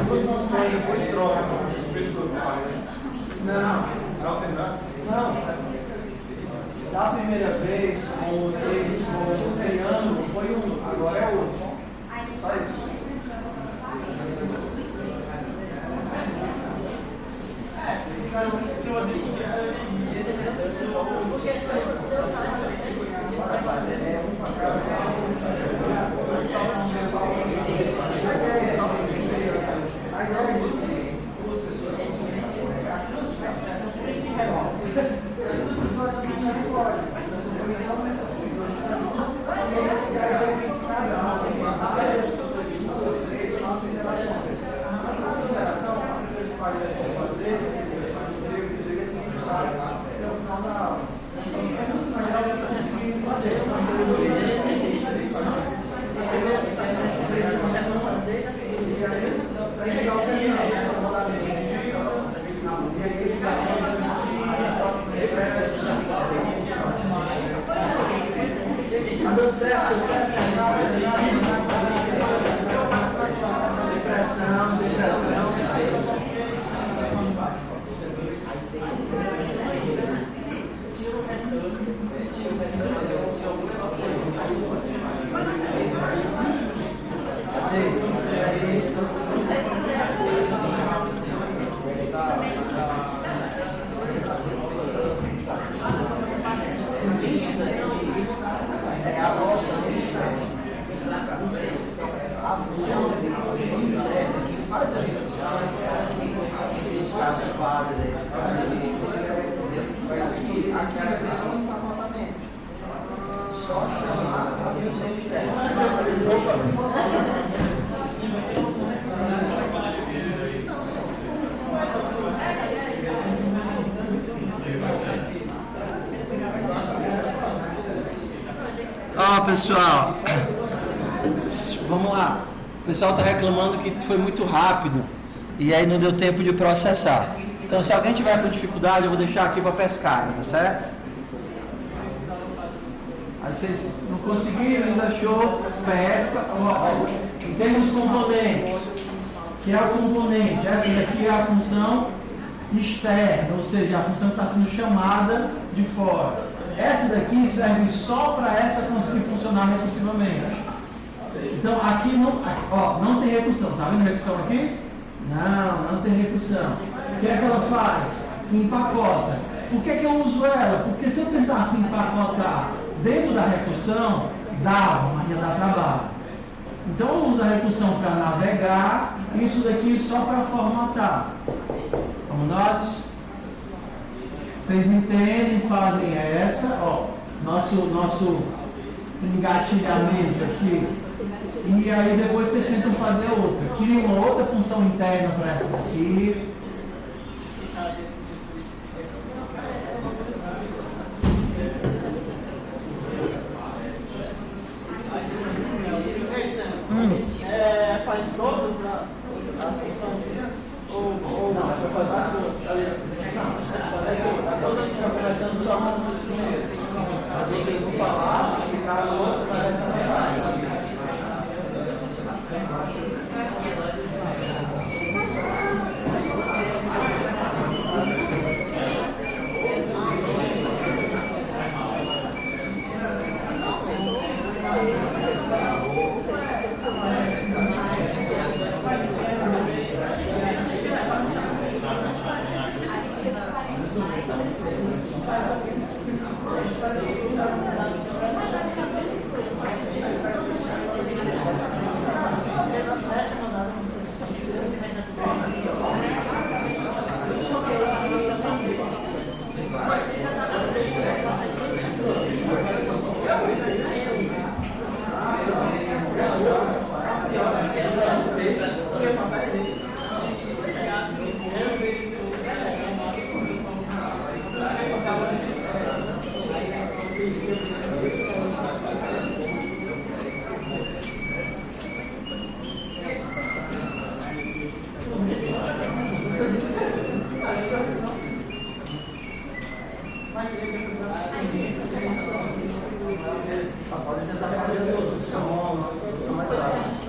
Duas funções, depois troca de pessoa. Não. Alternância? Não. Da primeira vez, com o triângulo, foi um, agora é outro. Só isso. Sem pressão. Aqui vai ser só um empacotamento. Só chamar a função de terra. Por favor. Ó, pessoal, vamos lá. O pessoal está reclamando que foi muito rápido e aí não deu tempo de processar. Então, se alguém tiver com dificuldade, eu vou deixar aqui para pescar, tá certo? Aí vocês não conseguiram, ainda achou, pesca. Ó, temos componentes, que é o componente. Essa daqui é a função externa, ou seja, a função que está sendo chamada de fora. Essa daqui serve só para essa conseguir funcionar recursivamente. Então, aqui não tem recursão. Tá vendo a recursão aqui? Não tem recursão. O que é que ela faz? Empacota. Por que eu uso ela? Porque se eu tentasse empacotar dentro da recursão, mas ia dar trabalho. Então eu uso a recursão para navegar, e isso daqui só para formatar. Vamos nós? Vocês entendem, fazem essa, nosso engatilhamento aqui. E aí depois vocês tentam fazer outra. Cria uma outra função interna para essa daqui. Faz todas as funções? Ou não, vai fazer as duas? Todas estão começando só nas duas primeiras. As outras eu vou falar, explicar a outra, vai dar Vamos tentar fazer todos. São mais fáceis.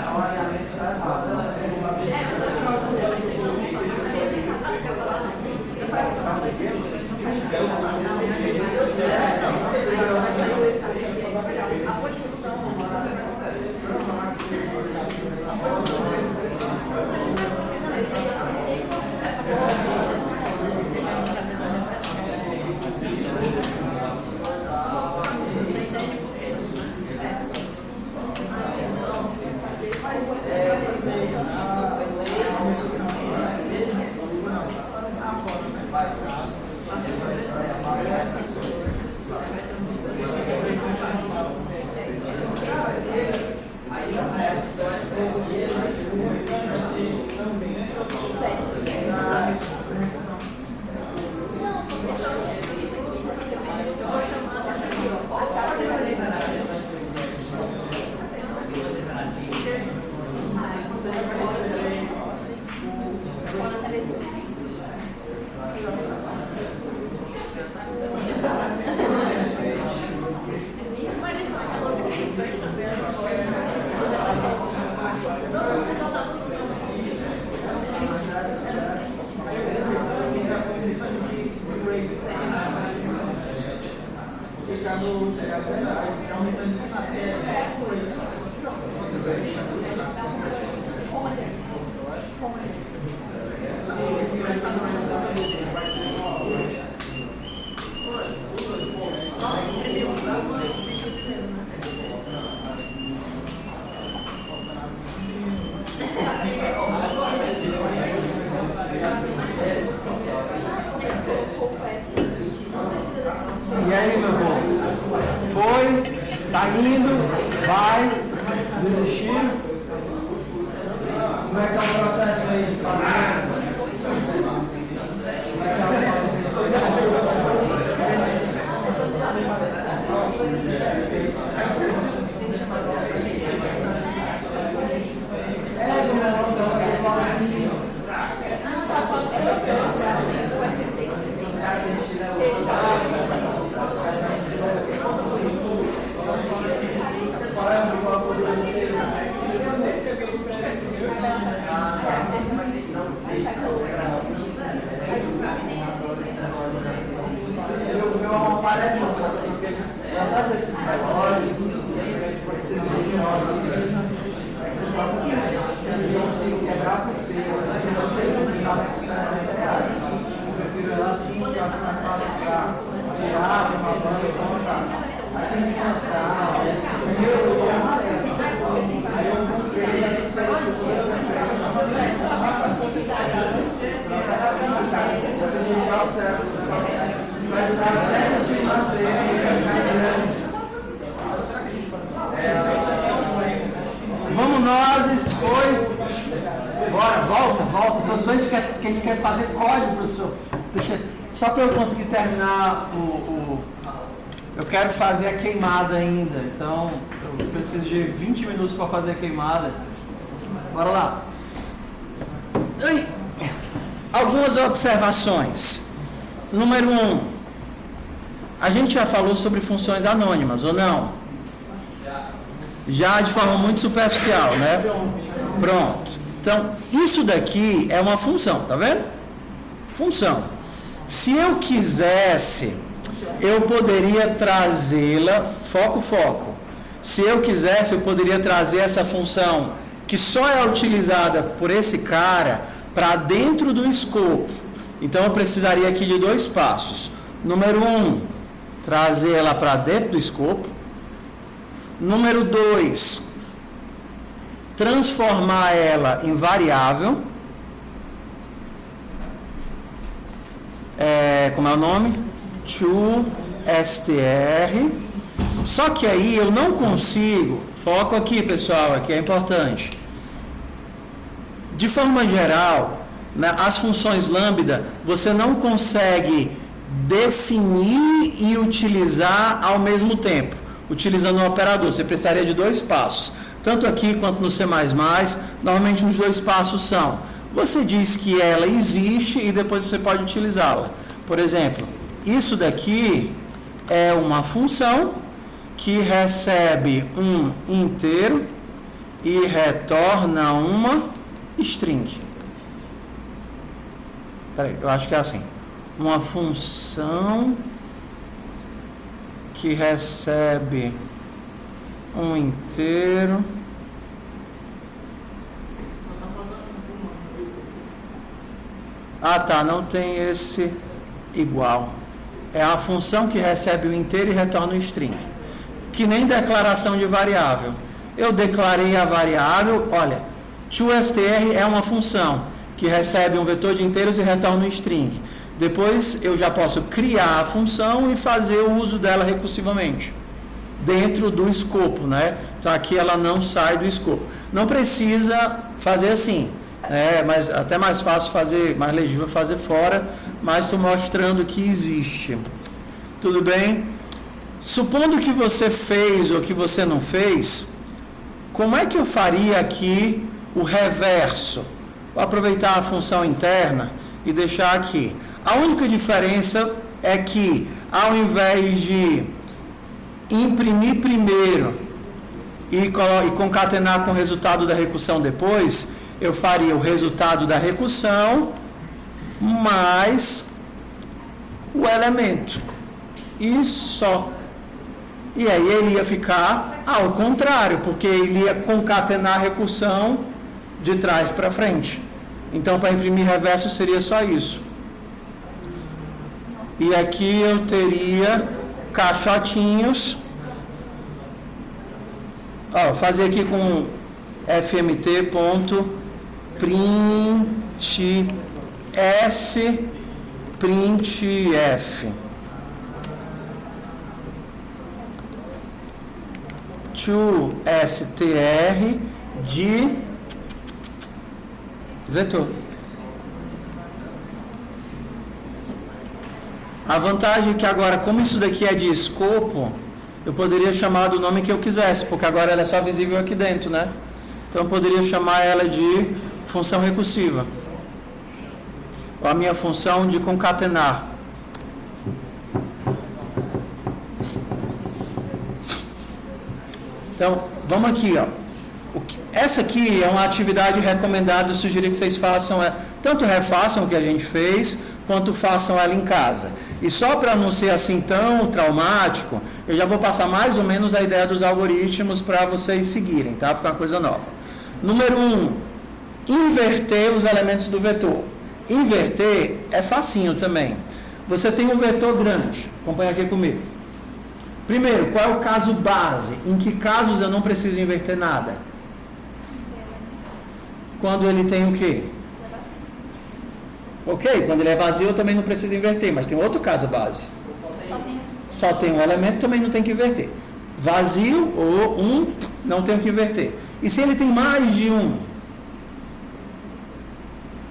O alinhamento está errado. E aí, meu povo? Foi, tá indo, vai, desistir? Como é que é o processo aí de fazer? Como é que é o esses relógios, esses relógios, eles vão se quebrar por cima, eu não sei se você está reais. Eu prefiro ela assim, que eu acho mais fácil para tirar uma banda e comprar. Aí tem que comprar, eu vou amarelo. Aí eu comprei, aí eu sei que eu você deixar o certo, vai durar até a vamos nós, foi. Bora, volta. Professor, a gente quer fazer código, professor. Só para eu conseguir terminar eu quero fazer a queimada ainda. Então, eu preciso de 20 minutos para fazer a queimada. Bora lá. Algumas observações. Número 1. A gente já falou sobre funções anônimas, ou não? Já de forma muito superficial, né? Pronto. Então, isso daqui é uma função, tá vendo? Função. Se eu quisesse, eu poderia trazê-la, foco. Se eu quisesse, eu poderia trazer essa função, que só é utilizada por esse cara, para dentro do escopo. Então, eu precisaria aqui de 2 passos. Número 1, trazer ela para dentro do escopo. Número 2, transformar ela em variável. Como é o nome? toStr. Só que aí eu não consigo, foco aqui pessoal, aqui é importante. De forma geral, né, as funções lambda, você não consegue definir e utilizar ao mesmo tempo, utilizando um operador. Você precisaria de 2 passos. Tanto aqui quanto no C++, normalmente os 2 passos são: você diz que ela existe e depois você pode utilizá-la. Por exemplo, isso daqui é uma função que recebe um inteiro e retorna uma string. Peraí, eu acho que é assim. Uma função que recebe um inteiro não tem esse igual. É a função que recebe o inteiro e retorna o string. Que nem declaração de variável. Eu declarei a variável, olha, toStr é uma função que recebe um vetor de inteiros e retorna um string. Depois eu já posso criar a função e fazer o uso dela recursivamente, dentro do escopo, né? Então aqui ela não sai do escopo. Não precisa fazer assim, mas até mais fácil fazer, mais legível fazer fora, mas estou mostrando que existe. Tudo bem? Supondo que você fez ou que você não fez, como é que eu faria aqui o reverso? Vou aproveitar a função interna e deixar aqui. A única diferença é que, ao invés de imprimir primeiro e concatenar com o resultado da recursão depois, eu faria o resultado da recursão mais o elemento. E só. E aí ele ia ficar ao contrário, porque ele ia concatenar a recursão de trás para frente. Então, para imprimir reverso seria só isso. E aqui eu teria caixotinhos. Vou fazer aqui com fmt.printf. toStr de vetor. A vantagem é que agora, como isso daqui é de escopo, eu poderia chamar do nome que eu quisesse, porque agora ela é só visível aqui dentro, né? Então eu poderia chamar ela de função recursiva. Ou a minha função de concatenar. Então, vamos aqui, essa aqui é uma atividade recomendada, eu sugeri que vocês façam, tanto refaçam o que a gente fez, quanto façam ela em casa. E só para não ser assim tão traumático, eu já vou passar mais ou menos a ideia dos algoritmos para vocês seguirem, tá? Porque é uma coisa nova. Número 1, inverter os elementos do vetor. Inverter é facinho também. Você tem um vetor grande, acompanha aqui comigo. Primeiro, qual é o caso base? Em que casos eu não preciso inverter nada? Quando ele tem o quê? Ok, quando ele é vazio eu também não preciso inverter, mas tem outro caso base. Só tem um elemento, também não tem que inverter. Vazio ou não tenho que inverter. E se ele tem mais de um?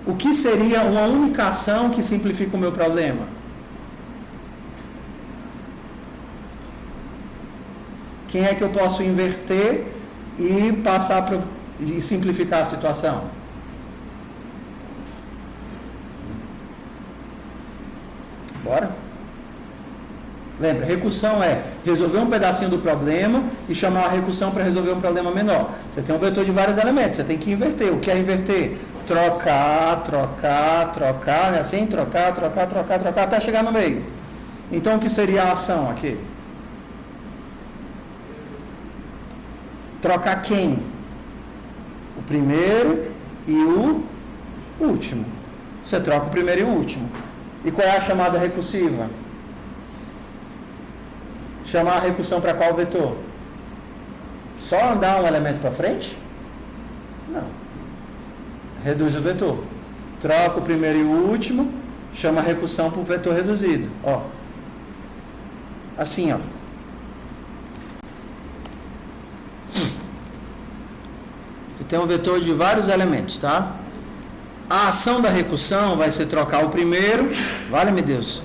O que seria uma única ação que simplifica o meu problema? Quem é que eu posso inverter e e simplificar a situação? Bora? Lembra, recursão é resolver um pedacinho do problema e chamar a recursão para resolver um problema menor. Você tem um vetor de vários elementos, você tem que inverter. O que é inverter? Trocar, né? Assim, trocar, até chegar no meio. Então, o que seria a ação aqui? Trocar quem? O primeiro e o último. Você troca o primeiro e o último. E qual é a chamada recursiva? Chamar a recursão para qual vetor? Só andar um elemento para frente? Não. Reduz o vetor. Troca o primeiro e o último, chama a recursão para o vetor reduzido. Assim, Você tem um vetor de vários elementos, tá? A ação da recursão vai ser trocar o primeiro, vale-me Deus,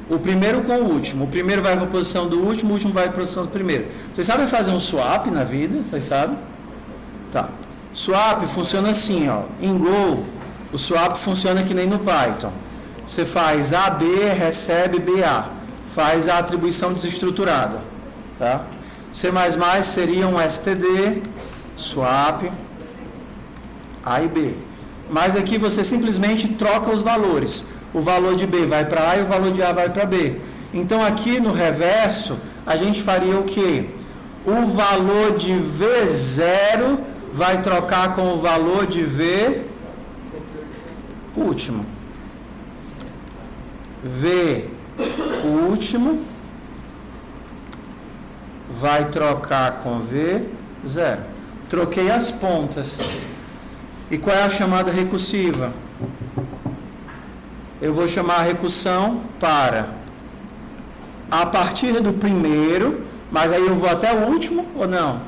o primeiro com o último. O primeiro vai para a posição do último, o último vai para a posição do primeiro. Vocês sabem fazer um swap na vida? Vocês sabem? Tá. Swap funciona assim, em Go, O swap funciona que nem no Python. Você faz AB, recebe BA. Faz a atribuição desestruturada. Tá? C++ seria um std, swap, A e B. Mas aqui você simplesmente troca os valores. O valor de B vai para A e o valor de A vai para B. Então aqui no reverso, a gente faria o quê? O valor de V0 vai trocar com o valor de V último. V último vai trocar com V0. Troquei as pontas. E qual é a chamada recursiva? Eu vou chamar a recursão para a partir do primeiro, mas aí eu vou até o último ou não?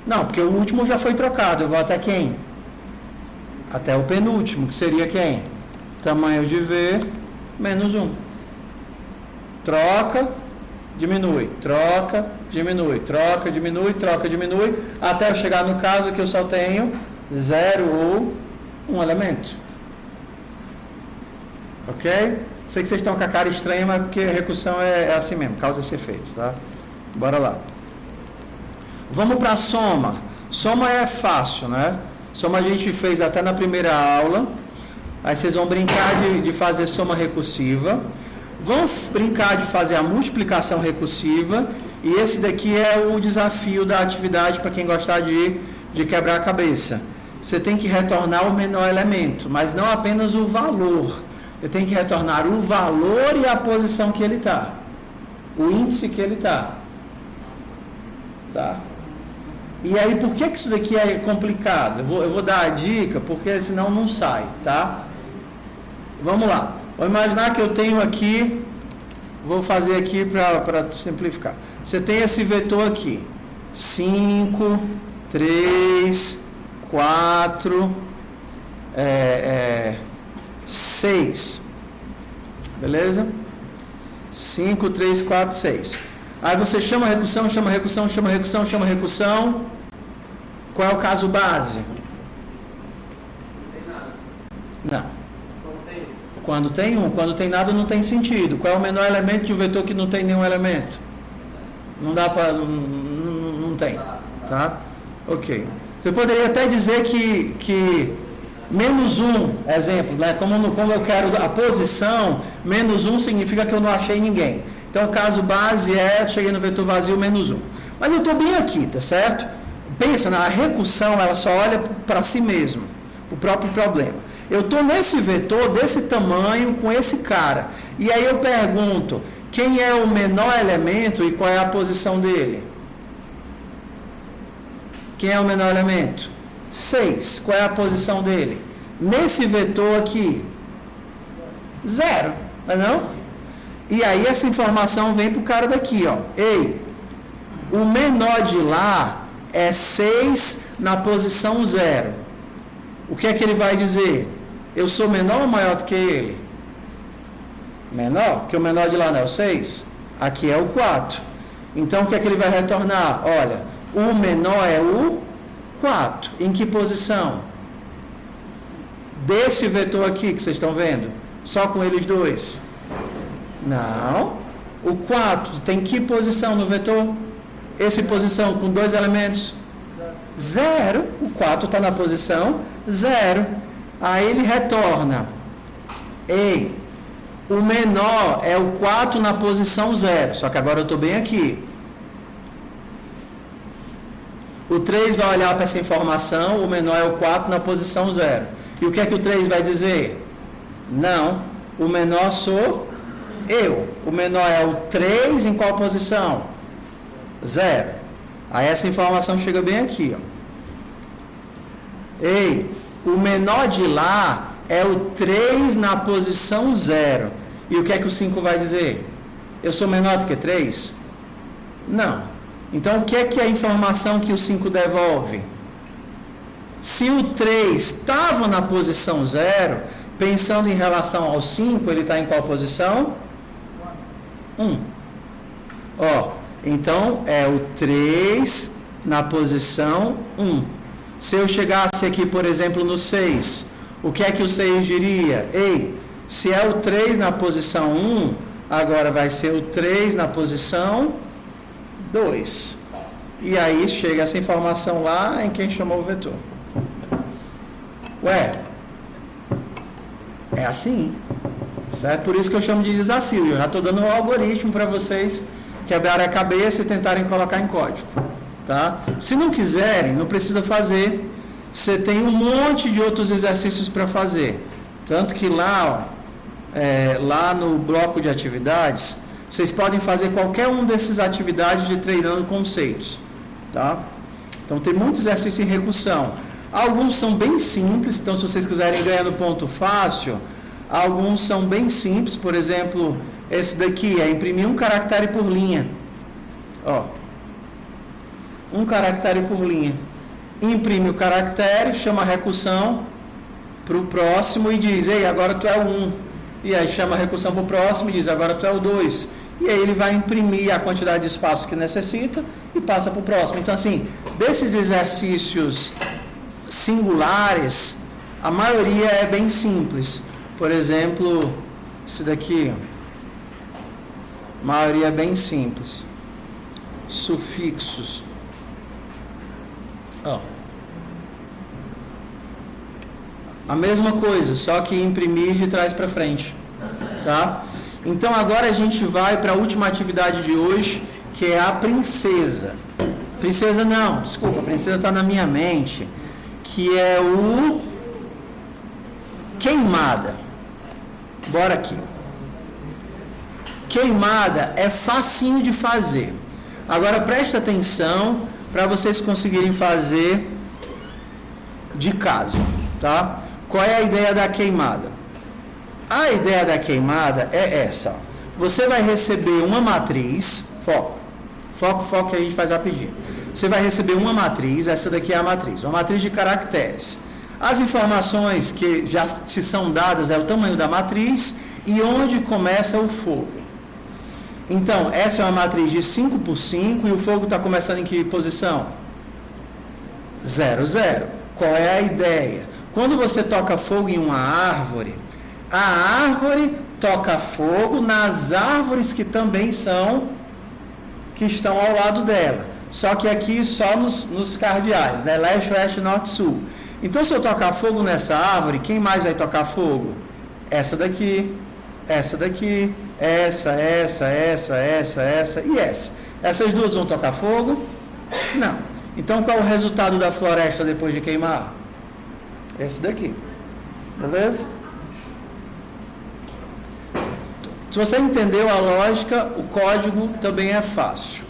Não, porque o último já foi trocado. Eu vou até quem? Até o penúltimo, que seria quem? Tamanho de V menos 1. Troca, diminui, troca, diminui, troca, diminui, troca, diminui, até eu chegar no caso que eu só tenho 0 ou um elemento. Ok? Sei que vocês estão com a cara estranha, mas porque a recursão é assim mesmo, causa esse efeito, tá? Bora lá. Vamos para a soma. Soma é fácil, né? Soma a gente fez até na primeira aula. Aí vocês vão brincar de fazer soma recursiva. Vão brincar de fazer a multiplicação recursiva. E esse daqui é o desafio da atividade para quem gostar de quebrar a cabeça. Você tem que retornar o menor elemento, mas não apenas o valor. Você tem que retornar o valor e a posição que ele está. O índice que ele está. Tá? E aí, por que isso daqui é complicado? Eu vou dar a dica, porque senão não sai, tá? Vamos lá. Vou imaginar que eu tenho aqui, vou fazer aqui para simplificar. Você tem esse vetor aqui. 5, 3, 4, 6. Beleza? 5, 3, 4, 6. Aí você chama a recursão, chama a recursão, chama a recursão, chama a recursão. Qual é o caso base? Não. Quando tem um. Quando tem nada, não tem sentido. Qual é o menor elemento de um vetor que não tem nenhum elemento? Não dá para... Não tem. Tá? Ok. Você poderia até dizer que menos 1, exemplo, né? Como eu quero a posição, menos 1 significa que eu não achei ninguém. Então, o caso base cheguei no vetor vazio, menos 1. Mas eu estou bem aqui, tá certo? Pensa, na recursão, ela só olha para si mesmo, o próprio problema. Eu estou nesse vetor, desse tamanho, com esse cara. E aí eu pergunto, quem é o menor elemento e qual é a posição dele? Quem é o menor elemento? 6. Qual é a posição dele? Nesse vetor aqui, 0. Não é não? E aí essa informação vem para o cara daqui, ó. Ei, o menor de lá é 6 na posição 0. O que é que ele vai dizer? Eu sou menor ou maior do que ele? Menor? Porque o menor de lá não é o 6? Aqui é o 4. Então o que é que ele vai retornar? Olha, o menor é o 4. Em que posição? Desse vetor aqui que vocês estão vendo? Só com eles dois? Não. O 4 tem que posição no vetor? Essa posição com 2 elementos? 0. O 4 está na posição 0. Aí ele retorna. Ei, o menor é o 4 na posição 0. Só que agora eu estou bem aqui. O 3 vai olhar para essa informação. O menor é o 4 na posição 0. E o que é que o 3 vai dizer? Não. O menor sou eu. O menor é o 3 em qual posição? 0. Aí essa informação chega bem aqui, ó. Ei, o menor de lá é o 3 na posição 0. E o que é que o 5 vai dizer? Eu sou menor do que 3? Não. Então, o que é a informação que o 5 devolve? Se o 3 estava na posição 0, pensando em relação ao 5, ele está em qual posição? 1. Ó, então, é o 3 na posição 1. Se eu chegasse aqui, por exemplo, no 6, o que é que o 6 diria? Ei, se é o 3 na posição 1, agora vai ser o 3 na posição 2. E aí chega essa informação lá em quem chamou o vetor. Ué, é assim, certo? Por isso que eu chamo de desafio. Eu já estou dando um algoritmo para vocês quebrarem a cabeça e tentarem colocar em código, tá? Se não quiserem, não precisa fazer. Você tem um monte de outros exercícios para fazer. Tanto que lá, lá no bloco de atividades, vocês podem fazer qualquer um dessas atividades de treinando conceitos, tá? Então tem muito exercício em recursão. Alguns são bem simples, então se vocês quiserem ganhar no ponto fácil, alguns são bem simples. Por exemplo, esse daqui é imprimir um caractere por linha. Ó, um caractere por linha. Imprime o caractere, chama a recursão para o próximo e diz, ei, agora tu é o 1. E aí chama a recursão para o próximo e diz, agora tu é o 2. E aí ele vai imprimir a quantidade de espaço que necessita e passa para o próximo. Então, assim, desses exercícios singulares, a maioria é bem simples. Por exemplo, esse daqui, a maioria é bem simples. Sufixos. Ó. A mesma coisa, só que imprimir de trás para frente, tá? Então agora a gente vai para a última atividade de hoje, que é a princesa. Princesa não, desculpa, a princesa está na minha mente, que é o queimada. Bora aqui. Queimada é facinho de fazer. Agora presta atenção para vocês conseguirem fazer de casa, tá? Qual é a ideia da queimada? A ideia da queimada é essa. Ó. Você vai receber uma matriz, foco que a gente faz rapidinho. Você vai receber uma matriz, essa daqui é a matriz, uma matriz de caracteres. As informações que já te são dadas é o tamanho da matriz e onde começa o fogo. Então, essa é uma matriz de 5 por 5 e o fogo está começando em que posição? 0, 0. Qual é a ideia? Quando você toca fogo em uma árvore, a árvore toca fogo nas árvores que também estão ao lado dela. Só que aqui só nos cardeais, né? Leste, oeste, norte, sul. Então, se eu tocar fogo nessa árvore, quem mais vai tocar fogo? Essa daqui, essa daqui, essa e essa. Essas duas vão tocar fogo? Não. Então, qual é o resultado da floresta depois de queimar? Esse daqui. Beleza? Se você entendeu a lógica, o código também é fácil.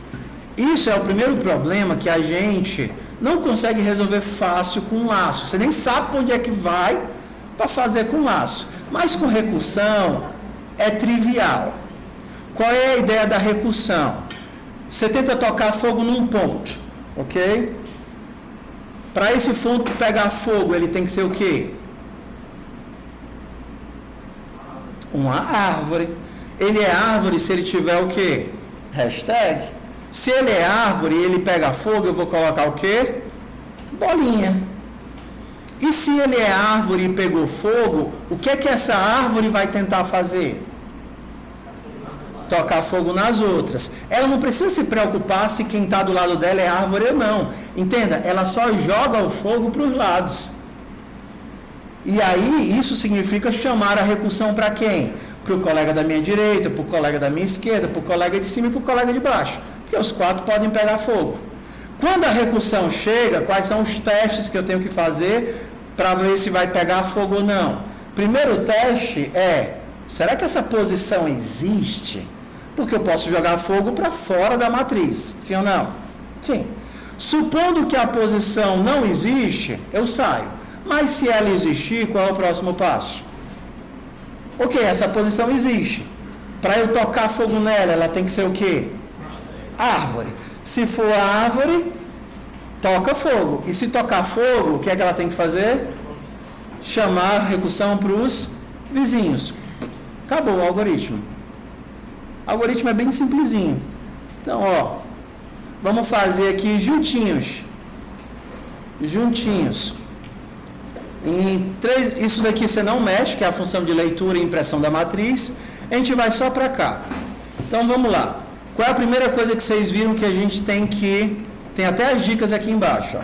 Isso é o primeiro problema que a gente não consegue resolver fácil com laço. Você nem sabe para onde é que vai para fazer com laço. Mas com recursão é trivial. Qual é a ideia da recursão? Você tenta tocar fogo num ponto, ok? Para esse ponto pegar fogo, ele tem que ser o quê? Uma árvore. Ele é árvore se ele tiver o quê? Hashtag. Se ele é árvore e ele pega fogo, eu vou colocar o quê? Bolinha. E se ele é árvore e pegou fogo, o que é que essa árvore vai tentar fazer? Tocar fogo nas outras. Ela não precisa se preocupar se quem está do lado dela é árvore ou não. Entenda, ela só joga o fogo para os lados. E aí, isso significa chamar a recursão para quem? Para o colega da minha direita, para o colega da minha esquerda, para o colega de cima e para o colega de baixo. Porque os quatro podem pegar fogo. Quando a recursão chega, quais são os testes que eu tenho que fazer para ver se vai pegar fogo ou não? Primeiro teste é, será que essa posição existe? Porque eu posso jogar fogo para fora da matriz, sim ou não? Sim. Supondo que a posição não existe, eu saio. Mas se ela existir, qual é o próximo passo? Ok, essa posição existe. Para eu tocar fogo nela, ela tem que ser o quê? Árvore. Se for árvore, toca fogo. E se tocar fogo, o que é que ela tem que fazer? Chamar a recursão para os vizinhos. Acabou o algoritmo. O algoritmo é bem simplesinho. Então, ó, vamos fazer aqui juntinhos. Juntinhos. Isso daqui você não mexe, que é a função de leitura e impressão da matriz. A gente vai só para cá. Então vamos lá. Qual é a primeira coisa que vocês viram que a gente tem que... Tem até as dicas aqui embaixo. Ó.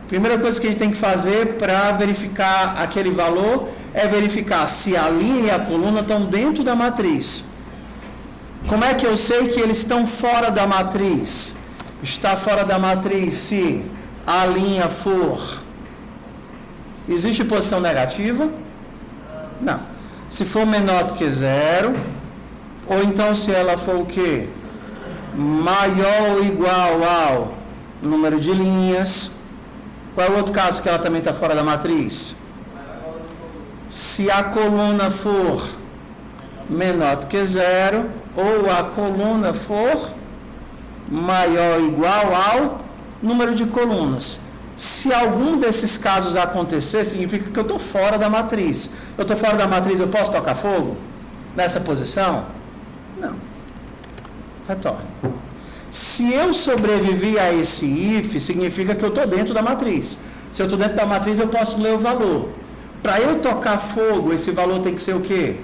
Primeira coisa que a gente tem que fazer para verificar aquele valor é verificar se a linha e a coluna estão dentro da matriz. Como é que eu sei que eles estão fora da matriz? Está fora da matriz se a linha for... Existe posição negativa? Não. Se for menor do que 0, ou então se ela for o quê? Maior ou igual ao número de linhas. Qual é o outro caso que ela também está fora da matriz? Se a coluna for menor do que 0, ou a coluna for maior ou igual ao número de colunas. Se algum desses casos acontecer, significa que eu estou fora da matriz. Eu estou fora da matriz, eu posso tocar fogo? Nessa posição? Não. Retorne. Se eu sobrevivi a esse if, significa que eu estou dentro da matriz. Se eu estou dentro da matriz, eu posso ler o valor. Para eu tocar fogo, esse valor tem que ser o quê?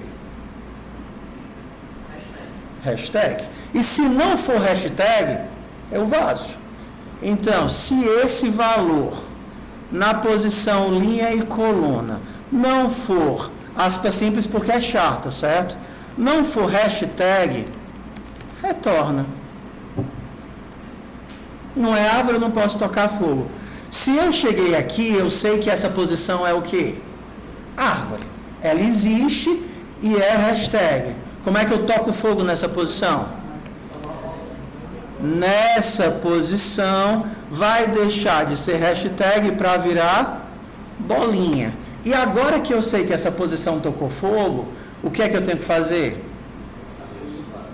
Hashtag. E se não for hashtag, eu vazo. Então, se esse valor na posição linha e coluna não for, aspas simples porque é chata, certo? Não for hashtag, retorna. Não é árvore, eu não posso tocar fogo. Se eu cheguei aqui, eu sei que essa posição é o quê? Árvore. Ela existe e é hashtag. Como é que eu toco fogo nessa posição? Nessa posição vai deixar de ser hashtag para virar bolinha. E agora que eu sei que essa posição tocou fogo, o que é que eu tenho que fazer?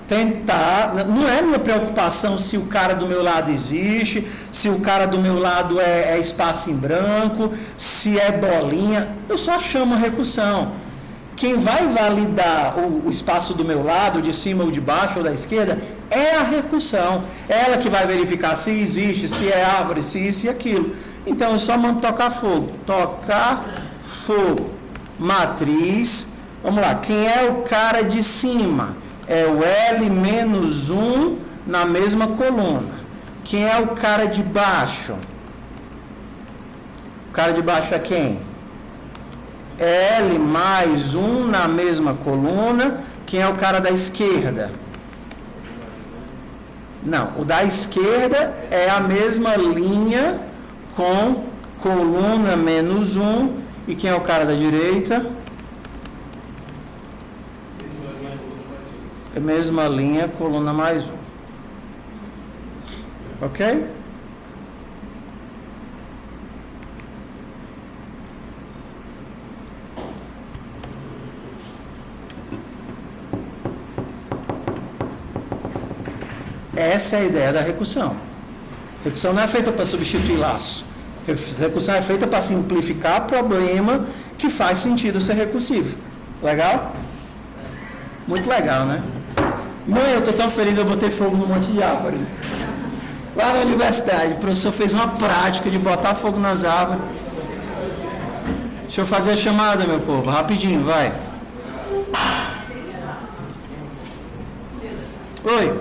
Tentar, não é minha preocupação se o cara do meu lado existe, se o cara do meu lado é espaço em branco, se é bolinha, eu só chamo a recursão. Quem vai validar o espaço do meu lado, de cima ou de baixo ou da esquerda, é a recursão. Ela que vai verificar se existe, se é árvore, se isso e aquilo. Então, eu só mando tocar fogo. Tocar fogo. Matriz. Vamos lá. Quem é o cara de cima? É o L-1 na mesma coluna. Quem é o cara de baixo? O cara de baixo é quem? L mais 1 na mesma coluna. Quem é o cara da esquerda? Não, o da esquerda é a mesma linha com coluna menos 1. E quem é o cara da direita? É a mesma linha, coluna mais 1. Ok? Essa é a ideia da recursão. Recursão não é feita para substituir laço. Recursão é feita para simplificar problema que faz sentido ser recursivo. Legal? Muito legal, né? Mãe, eu estou tão feliz, eu botei fogo no monte de árvore. Lá na universidade, o professor fez uma prática de botar fogo nas árvores. Deixa eu fazer a chamada, meu povo. Rapidinho, vai. Oi.